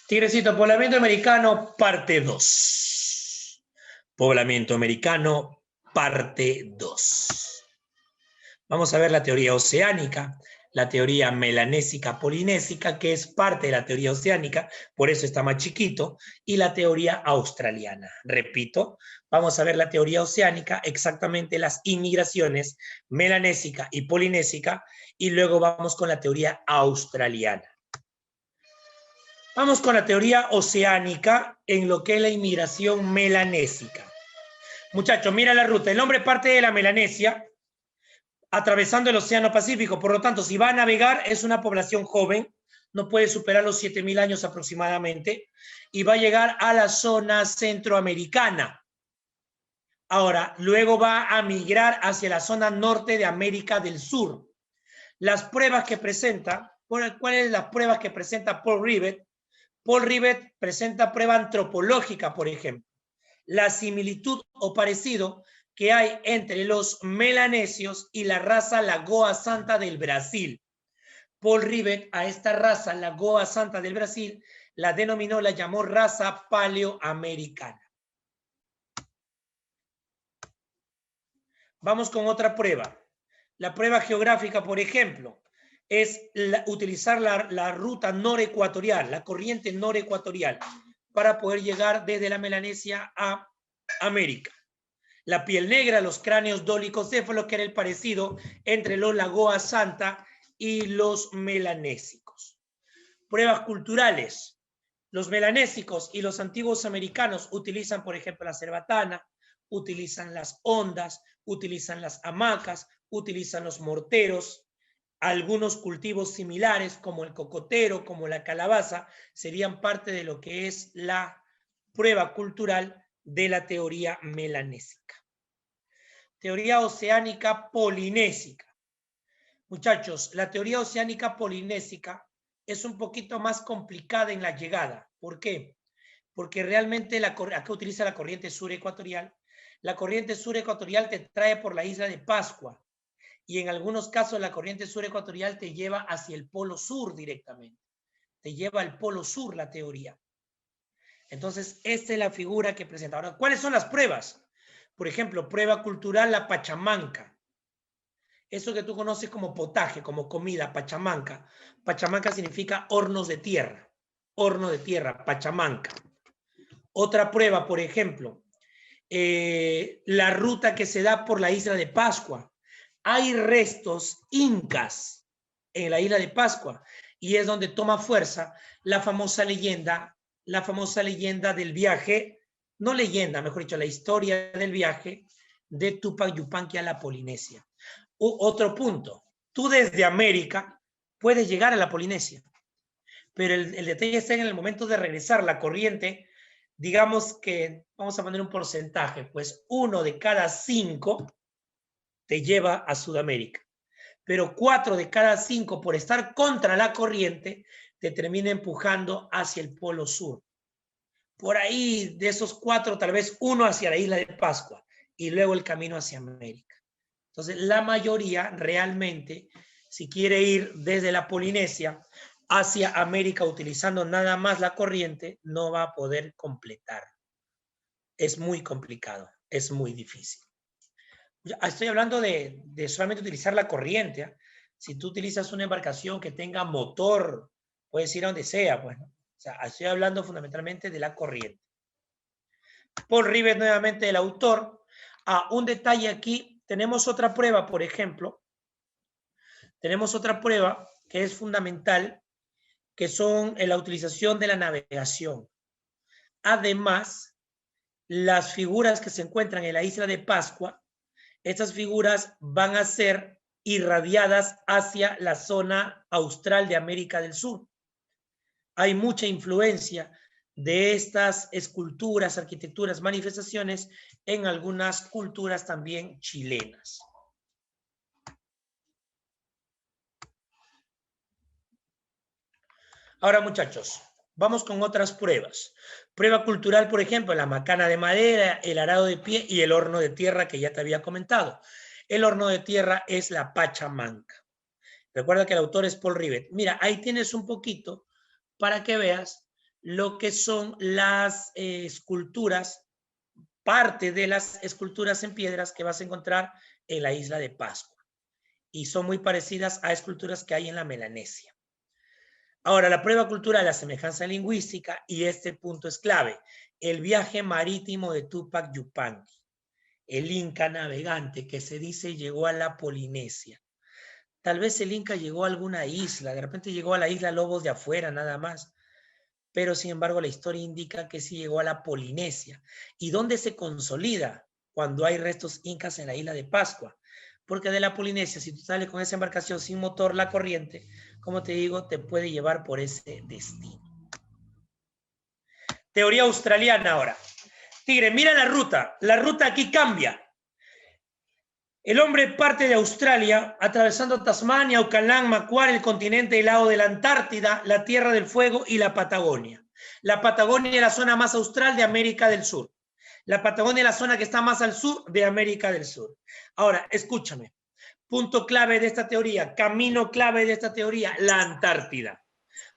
Tigrecito, poblamiento americano, parte 2. Poblamiento americano, parte 2. Vamos a ver la teoría oceánica, la teoría melanésica polinésica, que es parte de la teoría oceánica, por eso está más chiquito, y la teoría australiana. Repito, vamos a ver la teoría oceánica, exactamente las inmigraciones melanésica y polinésica, y luego vamos con la teoría australiana. Vamos con la teoría oceánica en lo que es la inmigración melanésica. Muchachos, mira la ruta. El hombre parte de la Melanesia, atravesando el Océano Pacífico. Por lo tanto, si va a navegar, es una población joven, no puede superar los 7.000 años aproximadamente, y va a llegar a la zona centroamericana. Ahora, luego va a migrar hacia la zona norte de América del Sur. Las pruebas que presenta, ¿cuáles son las pruebas que presenta Paul Rivet? Paul Rivet presenta prueba antropológica, por ejemplo. La similitud o parecido que hay entre los melanesios y la raza Lagoa Santa del Brasil. Paul Rivet a esta raza Lagoa Santa del Brasil la denominó, la llamó raza paleoamericana. Vamos con otra prueba. La prueba geográfica, por ejemplo, es utilizar la ruta norecuatorial, la corriente norecuatorial, para poder llegar desde la Melanesia a América. La piel negra, los cráneos dolicocéfalos, que era el parecido entre los Lagoa Santa y los melanésicos. Pruebas culturales. Los melanésicos y los antiguos americanos utilizan, por ejemplo, la cerbatana, utilizan las ondas, utilizan las hamacas, utilizan los morteros. Algunos cultivos similares, como el cocotero, como la calabaza, serían parte de lo que es la prueba cultural de la teoría melanésica. Teoría oceánica polinésica. Muchachos, la teoría oceánica polinésica es un poquito más complicada en la llegada. ¿Por qué? Porque realmente acá utiliza la corriente sur ecuatorial. La corriente sur ecuatorial te trae por la isla de Pascua y en algunos casos la corriente sur ecuatorial te lleva hacia el polo sur directamente. Te lleva al polo sur la teoría. Entonces, esta es la figura que presenta. Ahora, ¿cuáles son las pruebas? Por ejemplo, prueba cultural, la pachamanca. Eso que tú conoces como potaje, como comida, pachamanca. Pachamanca significa hornos de tierra. Horno de tierra, pachamanca. Otra prueba, por ejemplo, la ruta que se da por la isla de Pascua. Hay restos incas en la isla de Pascua y es donde toma fuerza la famosa leyenda del viaje, no leyenda, mejor dicho, la historia del viaje de Tupac Yupanqui a la Polinesia. Otro punto, tú desde América puedes llegar a la Polinesia, pero el detalle está en el momento de regresar. La corriente, digamos que, vamos a poner un porcentaje, pues 1 de cada 5 te lleva a Sudamérica, pero 4 de cada 5 por estar contra la corriente te termina empujando hacia el polo sur. Por ahí, de esos 4, tal vez 1 hacia la isla de Pascua y luego el camino hacia América. Entonces, la mayoría realmente, si quiere ir desde la Polinesia hacia América utilizando nada más la corriente, no va a poder completar. Es muy complicado, es muy difícil. Estoy hablando de solamente utilizar la corriente. ¿Eh? Si tú utilizas una embarcación que tenga motor, puedes ir a donde sea. Pues, ¿no? O sea, estoy hablando fundamentalmente de la corriente. Paul Rivers, nuevamente el autor. Un detalle aquí, tenemos otra prueba, por ejemplo. Tenemos otra prueba que es fundamental, que son la utilización de la navegación. Además, las figuras que se encuentran en la isla de Pascua, estas figuras van a ser irradiadas hacia la zona austral de América del Sur. Hay mucha influencia de estas esculturas, arquitecturas, manifestaciones en algunas culturas también chilenas. Ahora, muchachos, vamos con otras pruebas. Prueba cultural, por ejemplo, la macana de madera, el arado de pie y el horno de tierra que ya te había comentado. El horno de tierra es la pachamanca. Recuerda que el autor es Paul Rivers. Mira, ahí tienes un poquito para que veas lo que son las esculturas, parte de las esculturas en piedras que vas a encontrar en la isla de Pascua. Y son muy parecidas a esculturas que hay en la Melanesia. Ahora, la prueba cultural, la semejanza lingüística, y este punto es clave, el viaje marítimo de Tupac Yupanqui, el inca navegante que se dice llegó a la Polinesia. Tal vez el inca llegó a alguna isla, de repente llegó a la isla Lobos de afuera nada más, pero sin embargo la historia indica que sí llegó a la Polinesia. ¿Y dónde se consolida? Cuando hay restos incas en la isla de Pascua. Porque de la Polinesia, si tú sales con esa embarcación sin motor, la corriente, como te digo, te puede llevar por ese destino. Teoría australiana ahora. Tigre, mira la ruta aquí cambia. El hombre parte de Australia, atravesando Tasmania, Auckland, Macquarie, el continente helado de la Antártida, la Tierra del Fuego y la Patagonia. La Patagonia es la zona más austral de América del Sur. La Patagonia es la zona que está más al sur de América del Sur. Ahora, escúchame. Punto clave de esta teoría, camino clave de esta teoría, la Antártida.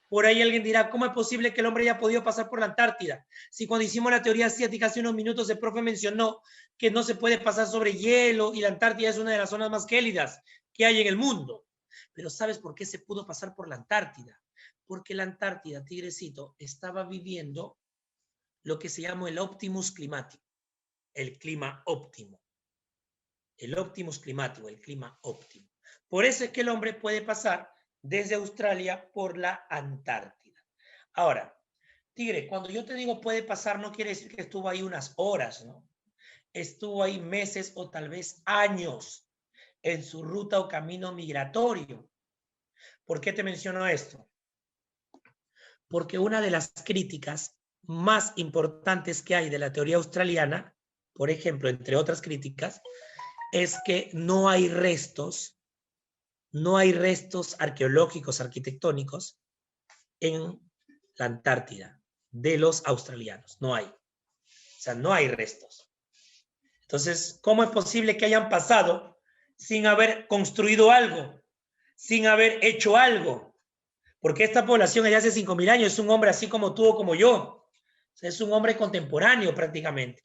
Por ahí alguien dirá, ¿cómo es posible que el hombre haya podido pasar por la Antártida? Si cuando hicimos la teoría asiática hace unos minutos el profe mencionó que no se puede pasar sobre hielo y la Antártida es una de las zonas más gélidas que hay en el mundo. Pero ¿sabes por qué se pudo pasar por la Antártida? Porque la Antártida, tigrecito, estaba viviendo lo que se llama el óptimus climático. el clima óptimo. El óptimus climático, el clima óptimo. Por eso es que el hombre puede pasar desde Australia por la Antártida. Ahora, Tigre, cuando yo te digo puede pasar, no quiere decir que estuvo ahí unas horas, ¿no? Estuvo ahí meses o tal vez años en su ruta o camino migratorio. ¿Por qué te menciono esto? Porque una de las críticas más importantes que hay de la teoría australiana, por ejemplo, entre otras críticas, es que no hay restos arqueológicos, arquitectónicos en la Antártida de los australianos. No hay. O sea, no hay restos. Entonces, ¿cómo es posible que hayan pasado sin haber construido algo, sin haber hecho algo? Porque esta población allá hace 5.000 años es un hombre así como tú o como yo. O sea, es un hombre contemporáneo prácticamente.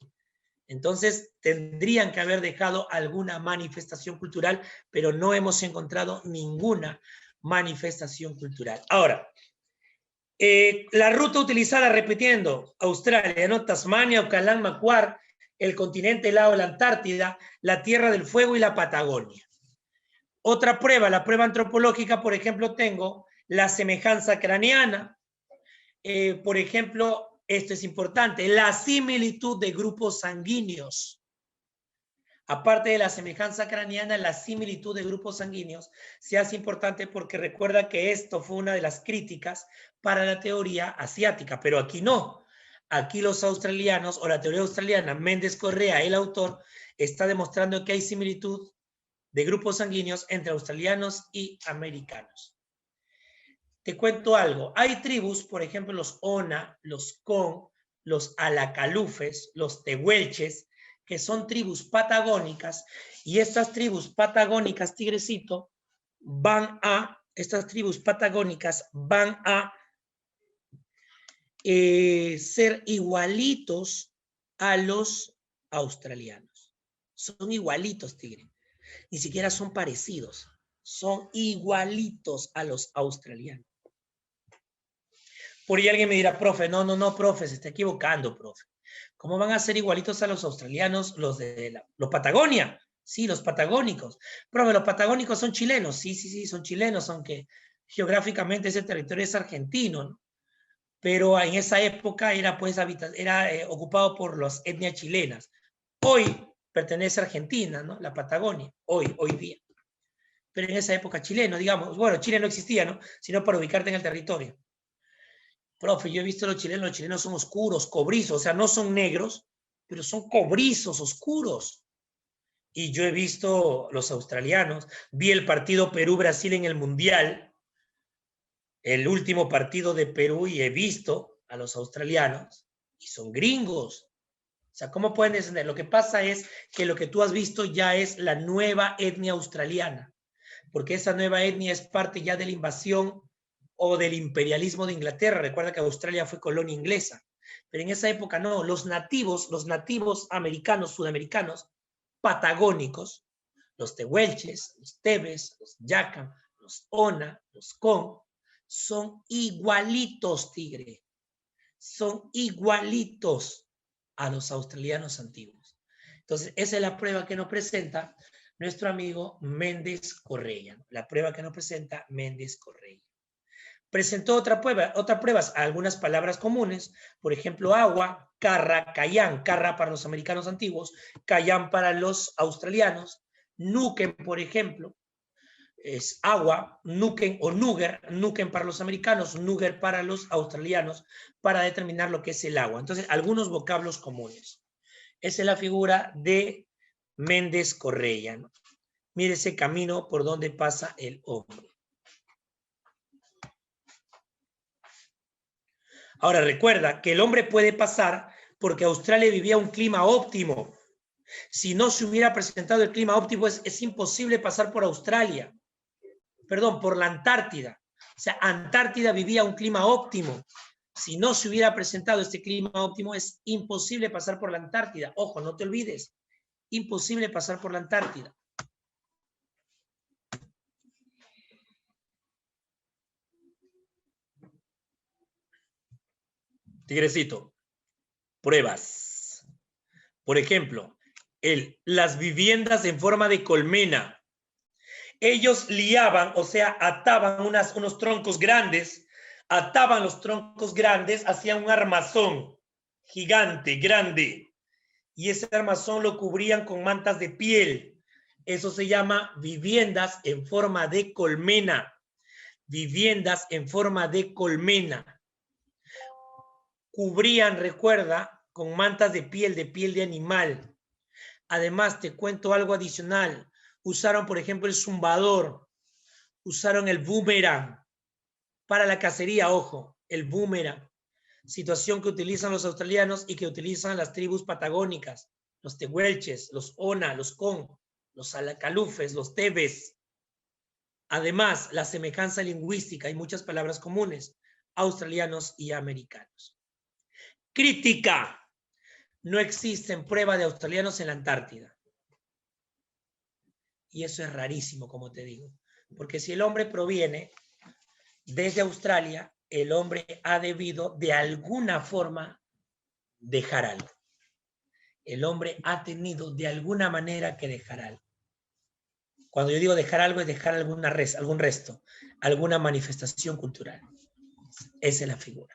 Entonces, tendrían que haber dejado alguna manifestación cultural, pero no hemos encontrado ninguna manifestación cultural. Ahora, la ruta utilizada, repitiendo, Australia, ¿no? Tasmania, Ocalán, Macquarie, el continente helado de la Antártida, la Tierra del Fuego y la Patagonia. Otra prueba, la prueba antropológica, por ejemplo, tengo la semejanza craneana. Por ejemplo, esto es importante, la similitud de grupos sanguíneos. Aparte de la semejanza craneana, la similitud de grupos sanguíneos se hace importante porque recuerda que esto fue una de las críticas para la teoría asiática, pero aquí no. Aquí los australianos, o la teoría australiana, Méndez Correa, el autor, está demostrando que hay similitud de grupos sanguíneos entre australianos y americanos. Te cuento algo. Hay tribus, por ejemplo, los Ona, los Con, los Alacalufes, los Tehuelches, que son tribus patagónicas, y estas tribus patagónicas, Tigrecito, estas tribus patagónicas van a ser igualitos a los australianos. Son igualitos, Tigre. Ni siquiera son parecidos. Son igualitos a los australianos. Por ahí alguien me dirá, profe, no, profe, se está equivocando, profe. ¿Cómo van a ser igualitos a los australianos los de los Patagonia? Sí, los patagónicos. Profe, los patagónicos son chilenos. Sí, son chilenos, aunque geográficamente ese territorio es argentino, ¿no? Pero en esa época era, pues, ocupado por las etnias chilenas. Hoy pertenece a Argentina, ¿no? La Patagonia, hoy día. Pero en esa época chileno, digamos, bueno, Chile no existía, ¿no? Sino para ubicarte en el territorio. Profe, yo he visto a los chilenos son oscuros, cobrizos, o sea, no son negros, pero son cobrizos, oscuros. Y yo he visto los australianos, vi el partido Perú-Brasil en el Mundial, el último partido de Perú, y he visto a los australianos, y son gringos. O sea, ¿cómo pueden descender? Lo que pasa es que lo que tú has visto ya es la nueva etnia australiana, porque esa nueva etnia es parte ya de la invasión o del imperialismo de Inglaterra. Recuerda que Australia fue colonia inglesa, pero en esa época no. Los nativos americanos, sudamericanos, patagónicos, los tehuelches, los tebes, los yacam, los ona, los con, son igualitos, Tigre. Son igualitos a los australianos antiguos. Entonces, esa es la prueba que nos presenta nuestro amigo Méndez Correa. La prueba que nos presenta Méndez Correa. Presentó otras pruebas, algunas palabras comunes, por ejemplo, agua, carra, cayán, carra para los americanos antiguos, cayán para los australianos, nuken, por ejemplo, es agua, nuken o nuger, nuken para los americanos, nuger para los australianos, para determinar lo que es el agua. Entonces, algunos vocablos comunes. Esa es la figura de Méndez Correa, ¿no? Mire ese camino por donde pasa el hombre. Ahora, recuerda que el hombre puede pasar porque Australia vivía un clima óptimo. Si no se hubiera presentado el clima óptimo, es imposible pasar por Australia. Perdón, por la Antártida. O sea, Antártida vivía un clima óptimo. Si no se hubiera presentado este clima óptimo, es imposible pasar por la Antártida. Ojo, no te olvides. Imposible pasar por la Antártida. Tigrecito, pruebas. Por ejemplo, las viviendas en forma de colmena. Ellos liaban, o sea, ataban unos troncos grandes, ataban los troncos grandes, hacían un armazón gigante, grande, y ese armazón lo cubrían con mantas de piel. Eso se llama viviendas en forma de colmena. Viviendas en forma de colmena. Cubrían, recuerda, con mantas de piel de animal. Además, te cuento algo adicional. Usaron, por ejemplo, el zumbador. Usaron el boomerang para la cacería, ojo, el boomerang. Situación que utilizan los australianos y que utilizan las tribus patagónicas, los tehuelches, los ona, los con, los alacalufes, los tebes. Además, la semejanza lingüística, hay muchas palabras comunes, australianos y americanos. Crítica. No existen pruebas de australianos en la Antártida. Y eso es rarísimo, como te digo. Porque si el hombre proviene desde Australia, el hombre ha debido de alguna forma dejar algo. El hombre ha tenido de alguna manera que dejar algo. Cuando yo digo dejar algo, es dejar algún resto, alguna manifestación cultural. Esa es la figura.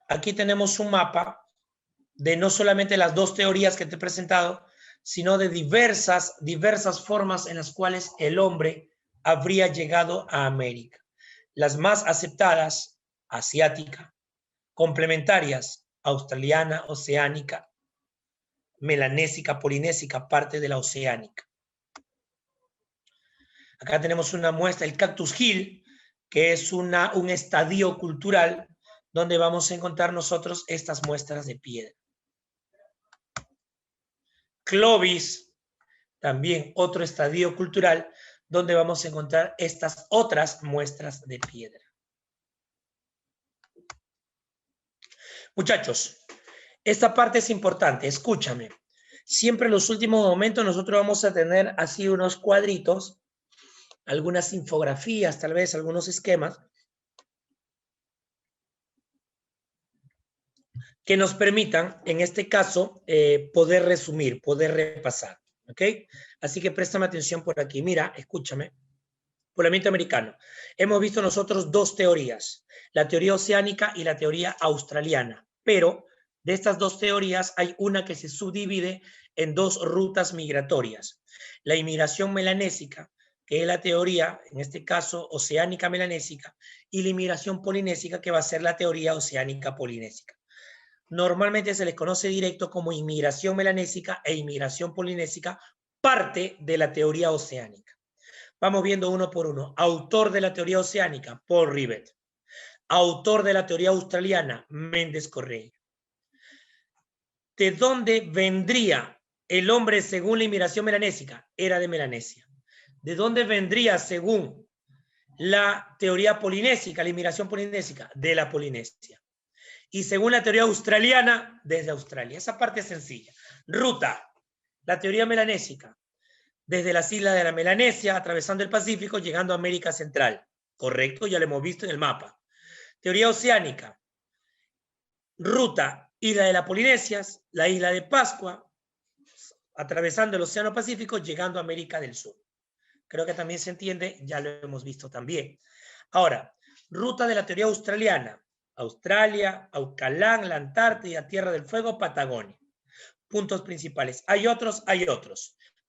Aquí tenemos un mapa de no solamente las dos teorías que te he presentado, sino de diversas formas en las cuales el hombre habría llegado a América. Las más aceptadas, asiática, complementarias, australiana, oceánica, melanésica, polinésica, parte de la oceánica. Acá tenemos una muestra, el Cactus Hill, que es un estadio cultural donde vamos a encontrar nosotros estas muestras de piedra. Clovis, también otro estadio cultural donde vamos a encontrar estas otras muestras de piedra. Muchachos, esta parte es importante, escúchame. Siempre en los últimos momentos nosotros vamos a tener así unos cuadritos, algunas infografías, tal vez algunos esquemas, que nos permitan, en este caso, poder resumir, poder repasar, ¿ok? Así que préstame atención por aquí. Mira, escúchame. Poblamiento americano. Hemos visto nosotros dos teorías, la teoría oceánica y la teoría australiana, pero de estas dos teorías hay una que se subdivide en dos rutas migratorias. La inmigración melanésica, que es la teoría, en este caso, oceánica melanésica, y la inmigración polinésica, que va a ser la teoría oceánica polinésica. Normalmente se les conoce directo como inmigración melanésica e inmigración polinésica, parte de la teoría oceánica. Vamos viendo uno por uno. Autor de la teoría oceánica, Paul Rivet. Autor de la teoría australiana, Méndez Correa. ¿De dónde vendría el hombre según la inmigración melanésica? Era de Melanesia. ¿De dónde vendría según la teoría polinésica, la inmigración polinésica? De la Polinesia. Y según la teoría australiana, desde Australia. Esa parte es sencilla. Ruta, la teoría melanésica, desde las islas de la Melanesia, atravesando el Pacífico, llegando a América Central. Correcto, ya lo hemos visto en el mapa. Teoría oceánica, ruta, isla de las Polinesias, la isla de Pascua, atravesando el Océano Pacífico, llegando a América del Sur. Creo que también se entiende, ya lo hemos visto también. Ahora, ruta de la teoría australiana, Australia, Aucalán, la Antártida, Tierra del Fuego, Patagonia. Puntos principales. Hay otros,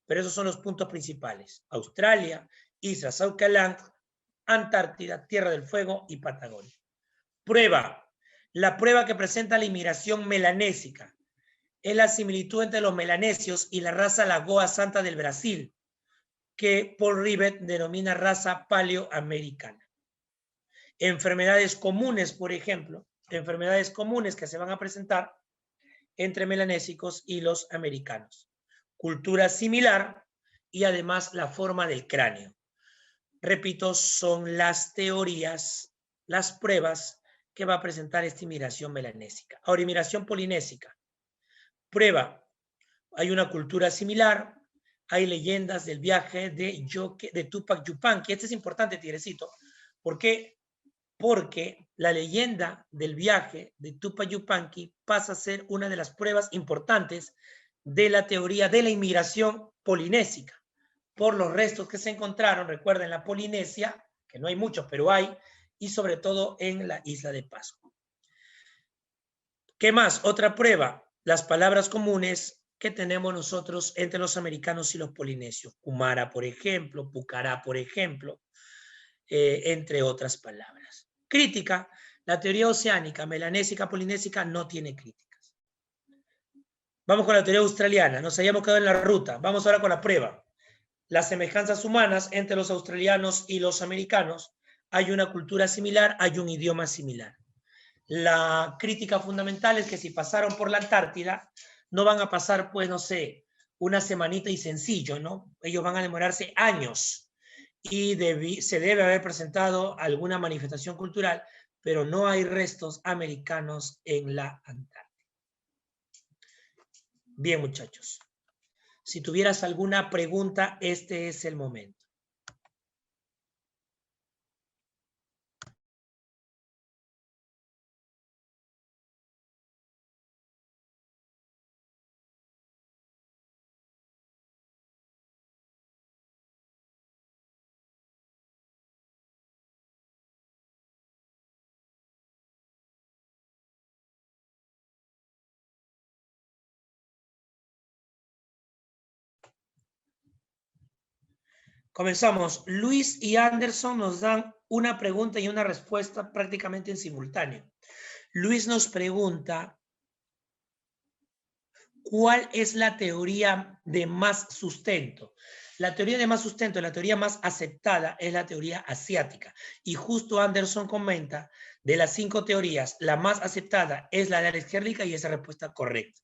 pero esos son los puntos principales. Australia, Islas Aucalán, Antártida, Tierra del Fuego y Patagonia. Prueba. La prueba que presenta la inmigración melanésica es la similitud entre los melanesios y la raza Lagoa Santa del Brasil, que Paul Rivet denomina raza paleoamericana. Enfermedades comunes, por ejemplo, enfermedades comunes que se van a presentar entre melanésicos y los americanos. Cultura similar y además la forma del cráneo. Repito, son las teorías, las pruebas que va a presentar esta inmigración melanésica. Ahora, inmigración polinésica. Prueba, hay una cultura similar, hay leyendas del viaje de Tupac Yupanqui. Este es importante, Tigrecito. ¿Por qué? Porque la leyenda del viaje de Tupac Yupanqui pasa a ser una de las pruebas importantes de la teoría de la inmigración polinésica, por los restos que se encontraron, recuerden, la Polinesia, que no hay muchos, pero hay, y sobre todo en la isla de Pascua. ¿Qué más? Otra prueba, las palabras comunes que tenemos nosotros entre los americanos y los polinesios. Kumara, por ejemplo, Pucará, por ejemplo, entre otras palabras. Crítica, la teoría oceánica, melanésica, polinésica, no tiene críticas. Vamos con la teoría australiana, nos hayamos quedado en la ruta. Vamos ahora con la prueba. Las semejanzas humanas entre los australianos y los americanos, hay una cultura similar, hay un idioma similar. La crítica fundamental es que si pasaron por la Antártida, no van a pasar, pues, no sé, una semanita y sencillo, ¿no? Ellos van a demorarse años y se debe haber presentado alguna manifestación cultural, pero no hay restos americanos en la Antártida. Bien, muchachos. Si tuvieras alguna pregunta, este es el momento. Comenzamos. Luis y Anderson nos dan una pregunta y una respuesta prácticamente en simultáneo. Luis nos pregunta, ¿cuál es la teoría de más sustento? La teoría de más sustento, la teoría más aceptada es la teoría asiática. Y justo Anderson comenta, de las 5 teorías, la más aceptada es la de Alex Herlika y esa respuesta correcta.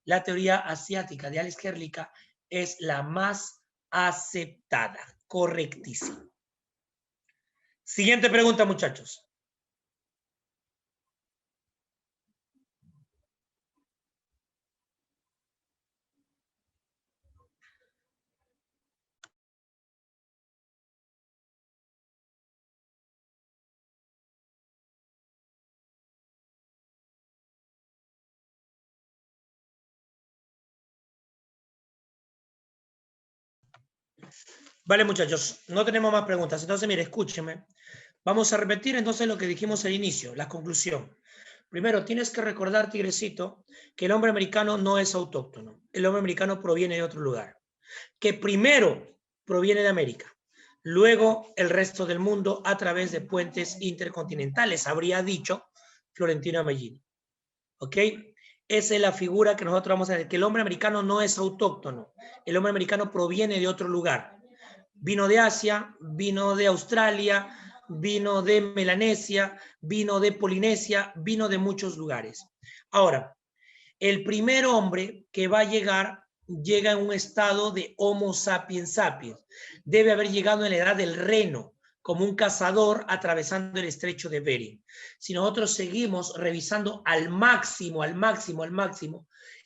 La teoría asiática de Alex Herlika es la más aceptada. Correctísimo. Siguiente pregunta, muchachos. Vale, muchachos, no tenemos más preguntas. Entonces, mire, escúchenme. Vamos a repetir entonces lo que dijimos al inicio, la conclusión. Primero, tienes que recordar, tigrecito, que el hombre americano no es autóctono. El hombre americano proviene de otro lugar. Que primero proviene de América. Luego el resto del mundo a través de puentes intercontinentales, habría dicho Florentino Ameghino. ¿Ok? Esa es la figura que nosotros vamos a ver, que el hombre americano no es autóctono. El hombre americano proviene de otro lugar. Vino de Asia, vino de Australia, vino de Melanesia, vino de Polinesia, vino de muchos lugares. Ahora, el primer hombre que va a llegar, llega en un estado de Homo sapiens sapiens. Debe haber llegado en la edad del reno, como un cazador atravesando el estrecho de Bering. Si nosotros seguimos revisando al máximo,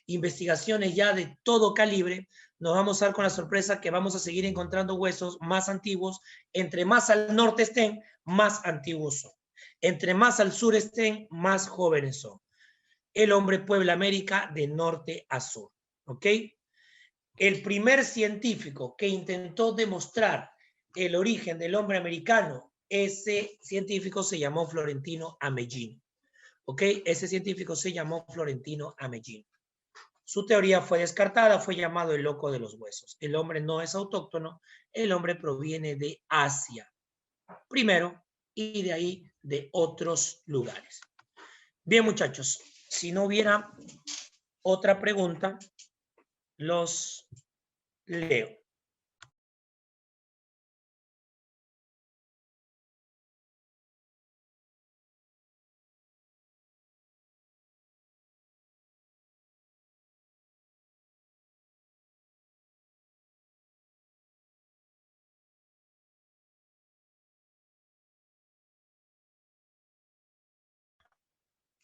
investigaciones ya de todo calibre, nos vamos a dar con la sorpresa que vamos a seguir encontrando huesos más antiguos. Entre más al norte estén, más antiguos son. Entre más al sur estén, más jóvenes son. El hombre puebla América de norte a sur. ¿Ok? El primer científico que intentó demostrar el origen del hombre americano, ese científico se llamó Florentino Ameghino. ¿Ok? Ese científico se llamó Florentino Ameghino. Su teoría fue descartada, fue llamado el loco de los huesos. El hombre no es autóctono, el hombre proviene de Asia, primero, y de ahí de otros lugares. Bien, muchachos, si no hubiera otra pregunta, los leo.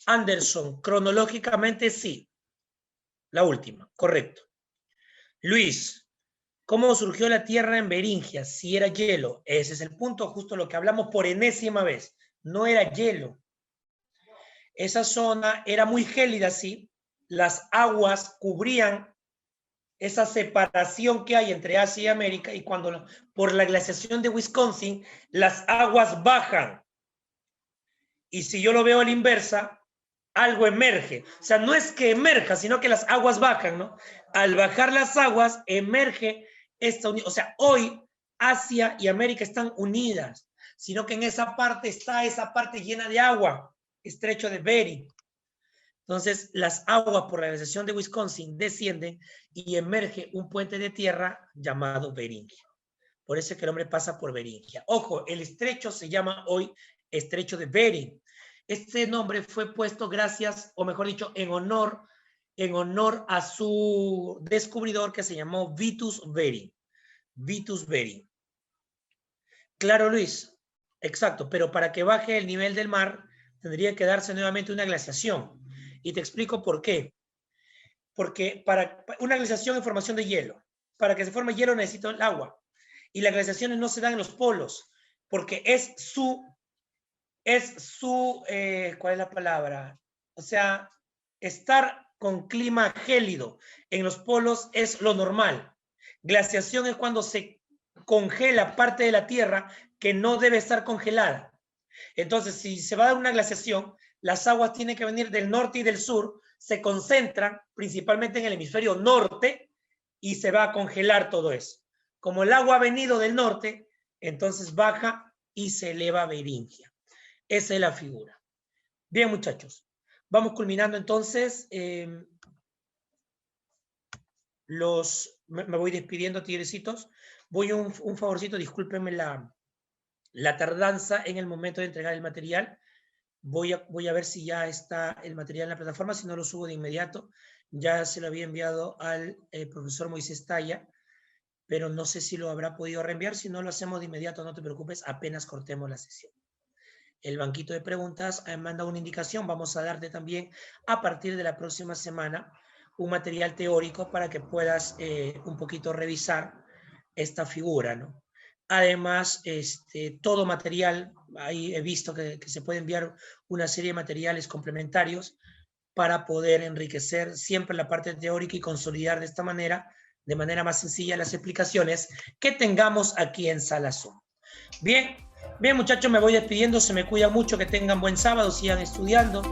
Anderson, cronológicamente sí. La última, correcto. Luis, ¿cómo surgió la Tierra en Beringia? Si era hielo. Ese es el punto, justo lo que hablamos por enésima vez. No era hielo, Esa zona era muy gélida, sí. Las aguas cubrían esa separación que hay entre Asia y América, y cuando por la glaciación de Wisconsin las aguas bajan, y si yo lo veo a la inversa, algo emerge. O sea, no es que emerja, sino que las aguas bajan, ¿no? Al bajar las aguas, emerge esta unión. O sea, hoy Asia y América están unidas, sino que en esa parte está esa parte llena de agua, estrecho de Bering. Entonces, las aguas por la glaciación de Wisconsin descienden y emerge un puente de tierra llamado Beringia. Por eso es que el hombre pasa por Beringia. Ojo, el estrecho se llama hoy estrecho de Bering. Este nombre fue puesto gracias, o mejor dicho, en honor a su descubridor, que se llamó Vitus Bering. Vitus Bering. Claro, Luis. Exacto, pero para que baje el nivel del mar tendría que darse nuevamente una glaciación. Y te explico por qué. Porque para una glaciación es formación de hielo. Para que se forme hielo necesita el agua. Y las glaciaciones no se dan en los polos, porque es su, ¿cuál es la palabra? O sea, estar con clima gélido en los polos es lo normal. Glaciación es cuando se congela parte de la Tierra que no debe estar congelada. Entonces, si se va a dar una glaciación, las aguas tienen que venir del norte y del sur, se concentran principalmente en el hemisferio norte y se va a congelar todo eso. Como el agua ha venido del norte, entonces baja y se eleva a Beringia. Esa es la figura. Bien, muchachos. Vamos culminando entonces. Me voy despidiendo, tigrecitos. Voy un favorcito, discúlpenme la tardanza en el momento de entregar el material. Voy a ver si ya está el material en la plataforma, si no lo subo de inmediato. Ya se lo había enviado al profesor Moisés Talla, pero no sé si lo habrá podido reenviar. Si no, lo hacemos de inmediato, no te preocupes, apenas cortemos la sesión. El banquito de preguntas manda una indicación. Vamos a darte también, a partir de la próxima semana, un material teórico para que puedas un poquito revisar esta figura, ¿no? Además, todo material, ahí he visto que se puede enviar una serie de materiales complementarios para poder enriquecer siempre la parte teórica y consolidar de esta manera, de manera más sencilla, las explicaciones que tengamos aquí en Sala Zoom. Bien, muchachos, me voy despidiendo, se me cuida mucho, que tengan buen sábado, sigan estudiando.